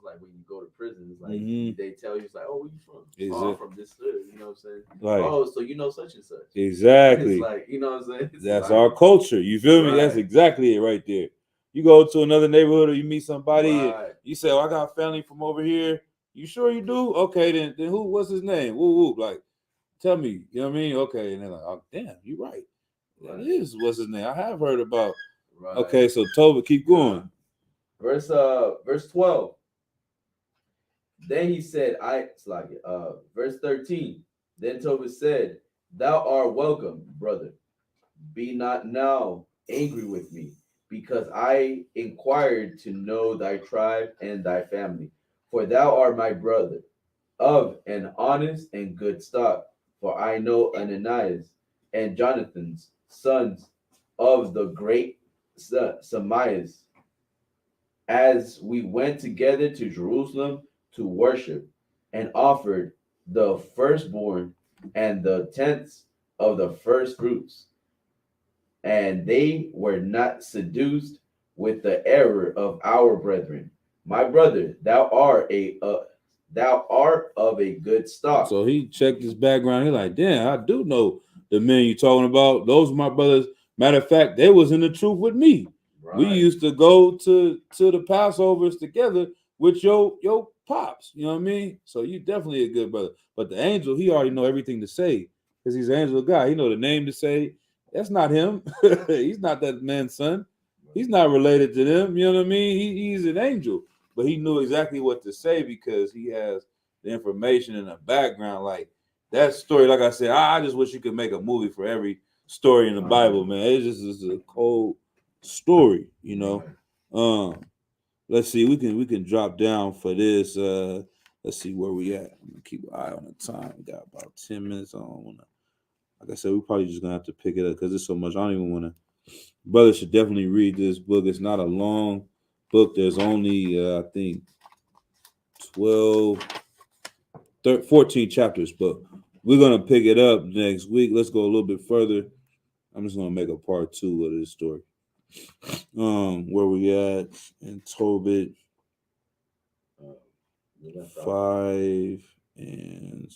like when you go to prison. It's like they tell you, it's like, oh, where you from? Oh, I'm from this hood. You know what I'm saying? Right. Oh, so you know such and such. Exactly. It's like, you know what I'm saying? That's like, our culture. You feel me? That's exactly it right there. You go to another neighborhood or you meet somebody, and you say, I got family from over here. You sure you do? Okay, then who? What's his name? Woo woo. Like, tell me. You know what I mean? Okay, and they're like, oh damn, you're right. That is what's his name. I have heard about. Right. Okay, so Tobit, keep going. Verse 12. Then he said, verse 13. Then Tobit said, Thou art welcome, brother. Be not now angry with me, because I inquired to know thy tribe and thy family. For thou art my brother, of an honest and good stock. For I know Ananias and Jonathan's sons of the great Samias, as we went together to Jerusalem to worship, and offered the firstborn and the tenths of the first fruits. And they were not seduced with the error of our brethren. My brother, thou art of a good stock. So he checked his background. He's like, damn, I do know the men you're talking about. Those are my brothers. Matter of fact, they was in the truth with me. Right. We used to go to the Passovers together with your pops. You know what I mean? So you definitely a good brother. But the angel, he already know everything to say because he's an angel of God. He know the name to say. That's not him. He's not that man's son. He's not related to them. You know what I mean? He's an angel. But he knew exactly what to say because he has the information in the background. Like that story, like I said, I just wish you could make a movie for every story in the Bible, man. It's just a cold story, Let's see, we can drop down for this. Let's see where we at. I'm gonna keep an eye on the time. We got about 10 minutes on. Like I said, we're probably just gonna have to pick it up because there's so much. I don't even want to. Brothers should definitely read this book. It's not a long book. There's only I think 14 chapters, but we're gonna pick it up next week. Let's go a little bit further. I'm just gonna make a part 2 of this story. Where we at in Tobit 5 and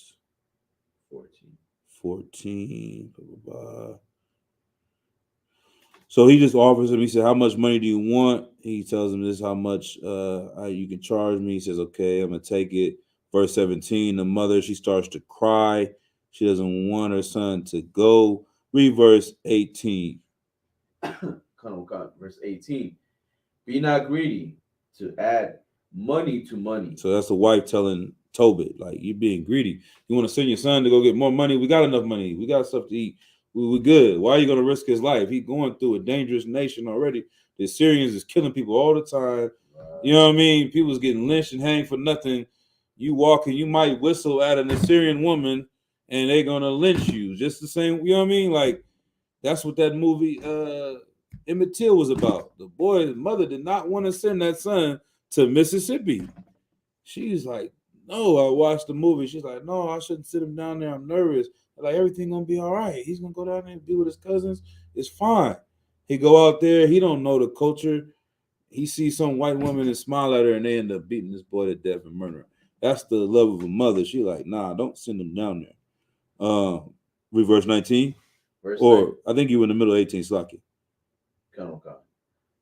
14. Blah, blah, blah. So he just offers him. He said, "How much money do you want?" He tells him, "This is how much you can charge me." He says, "Okay, I'm gonna take it." Verse 17. The mother, she starts to cry. She doesn't want her son to go. Read verse 18. Verse 18. Be not greedy to add money to money. So that's the wife telling Tobit, like, you're being greedy. You want to send your son to go get more money? We got enough money. We got stuff to eat. We're good. Why are you going to risk his life? He's going through a dangerous nation already. The Syrians is killing people all the time. You know what I mean? People's getting lynched and hanged for nothing. You walking, you might whistle at an Assyrian woman and they're going to lynch you. Just the same, you know what I mean? Like, that's what that movie Emmett Till was about. The mother did not want to send that son to Mississippi. She's like, no, I watched the movie. She's like, no, I shouldn't sit him down there. I'm nervous. Like, everything gonna be all right. He's gonna go down there and be with his cousins. It's fine. He go out there. He don't know the culture. He sees some white woman and smile at her, and they end up beating this boy to death and murdering him. That's the love of a mother. She like, nah, don't send him down there. Read verse 19. I think you were in the middle of 18, Slaki. Come.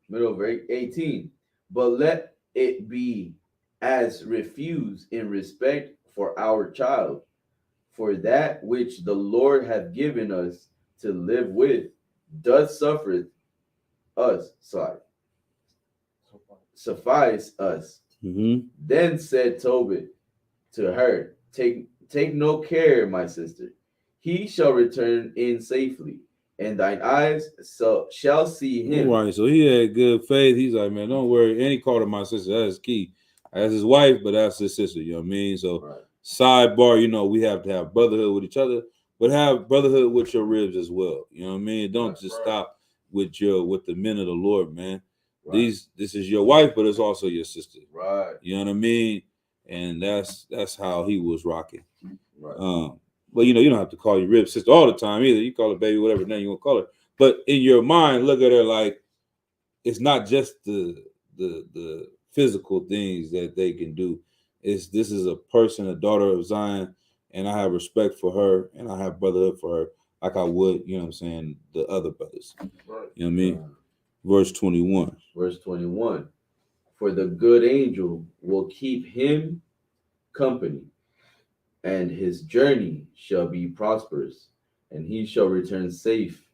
Middle of 18. But let it be as refused in respect for our child. For that which the Lord hath given us to live with doth suffice us. Then said Tobit to her, Take no care, my sister. He shall return in safely, and thine eyes shall see him. Right. So he had good faith. He's like, man, don't worry. And he called her my sister. That's key. That's his wife, but that's his sister. You know what I mean? So sidebar, you know, we have to have brotherhood with each other, but have brotherhood with your ribs as well. You know what I mean? Don't just stop with the men of the Lord, man. This is your wife, but it's also your sister. Right. You know what I mean? And that's how he was rocking. Right. But you know, you don't have to call your rib sister all the time either. You call her baby, whatever name you want to call her. But in your mind, look at her like it's not just the physical things that they can do. This is a person, a daughter of Zion, and I have respect for her and I have brotherhood for her, like I would, you know what I'm saying, the other brothers. Right. You know what I mean? Verse 21. Verse 21. For the good angel will keep him company, and his journey shall be prosperous, and he shall return safe.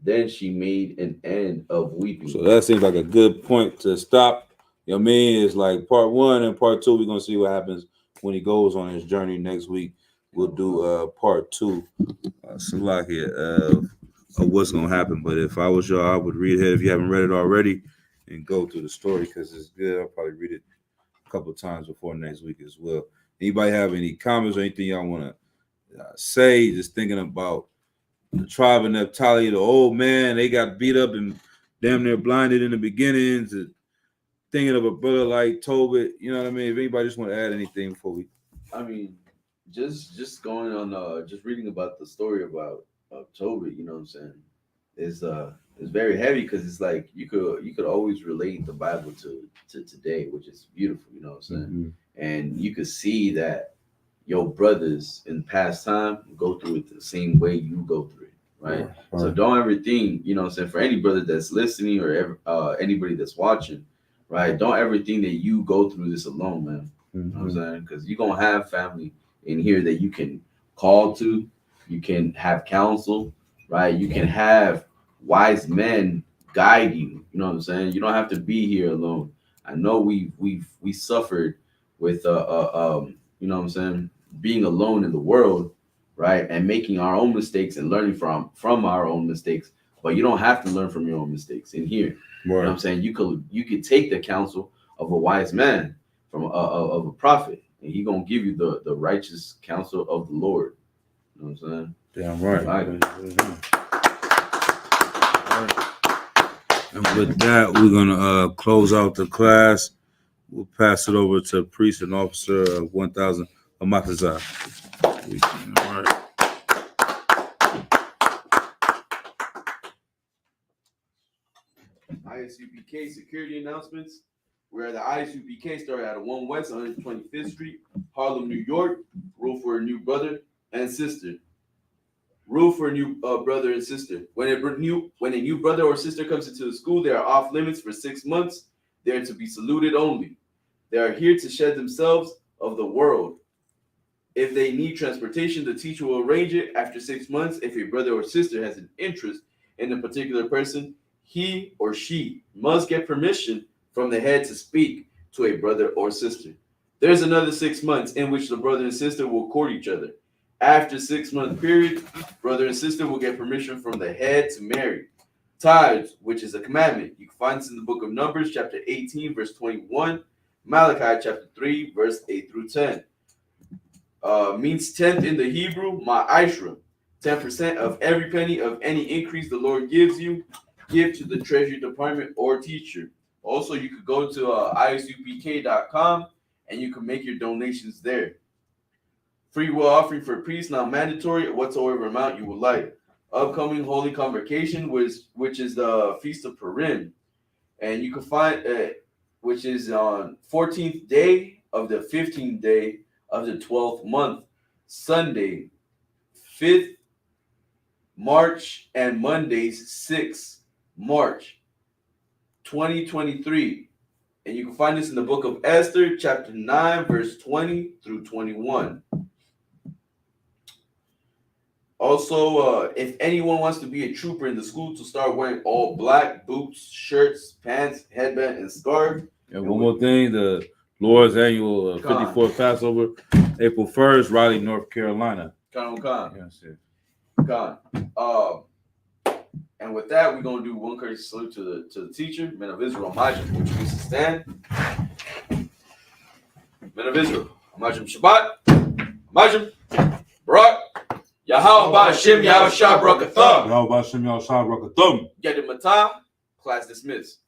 Then she made an end of weeping. So that seems like a good point to stop. You know what I mean? It's like part 1 and part 2. We're going to see what happens when he goes on his journey next week. We'll do part 2, of what's going to happen. But if I was y'all, I would read ahead if you haven't read it already and go through the story because it's good. I'll probably read it a couple of times before next week as well. Anybody have any comments or anything y'all want to say? Just thinking about the tribe of Naphtali, the old man, they got beat up and damn near blinded in the beginnings. Thinking of a brother like Tobit, you know what I mean? If anybody just want to add anything before we, I mean, just going on, just reading about the story about Tobit, you know what I'm saying? It's very heavy because it's like you could always relate the Bible to today, which is beautiful, you know what I'm saying? And you could see that your brothers in past time go through it the same way you go through it, right? So don't ever think, you know what I'm saying, for any brother that's listening or anybody that's watching, right? Don't ever think that you go through this alone, man. You know what I'm saying? Because you're going to have family in here that you can call to, you can have counsel, right? You can have wise men guide you, you know what I'm saying? You don't have to be here alone. I know we suffered with you know what I'm saying, being alone in the world, right? And making our own mistakes and learning from our own mistakes. But you don't have to learn from your own mistakes in here. You know what I'm saying? You could take the counsel of a wise man, from of a prophet, and he gonna give you the righteous counsel of the Lord. You know what I'm saying? Damn right. And with that, we're gonna close out the class. We'll pass it over to priest and officer of 1000 Amatazah. All right. ISUPK security announcements. We're at the ISUPK store at 1 West 125th Street, Harlem, New York. Rule for a new brother and sister. Rule for a new brother and sister. When a new brother or sister comes into the school, they are off limits for 6 months. They are to be saluted only. They are here to shed themselves of the world. If they need transportation, the teacher will arrange it. After 6 months, if a brother or sister has an interest in a particular person, he or she must get permission from the head to speak to a brother or sister. There's another 6 months in which the brother and sister will court each other. After 6-month period, brother and sister will get permission from the head to marry. Tithes, which is a commandment. You can find this in the book of Numbers, chapter 18, verse 21, Malachi, chapter 3, verse 8 through 10. Means tenth in the Hebrew, ma'ashra. 10% of every penny of any increase the Lord gives you, give to the Treasury Department or teacher. Also, you could go to isupk.com and you can make your donations there. Free will offering for priests, not mandatory, whatsoever amount you would like. Upcoming Holy Convocation, which is the Feast of Purim. And you can find which is on 14th day of the 15th day of the 12th month, Sunday, 5th March, and Mondays, 6th March, 2023. And you can find this in the book of Esther, chapter 9, verse 20 through 21. Also, if anyone wants to be a trooper in the school, to start wearing all black, boots, shirts, pants, headband, and scarf. And one more thing, the Lord's annual 54th Passover, April 1st, Raleigh, North Carolina. Yes, and with that, we're gonna do one courtesy salute to the teacher, men of Israel, Majim, which means to stand. Men of Israel, Majim Shabbat, Majim, Barak, Yahweh Ba'Shem Yahushua Barakatham. Yahweh Ba'Shem Yahushua Barakatham. Yadim Matah, class dismissed.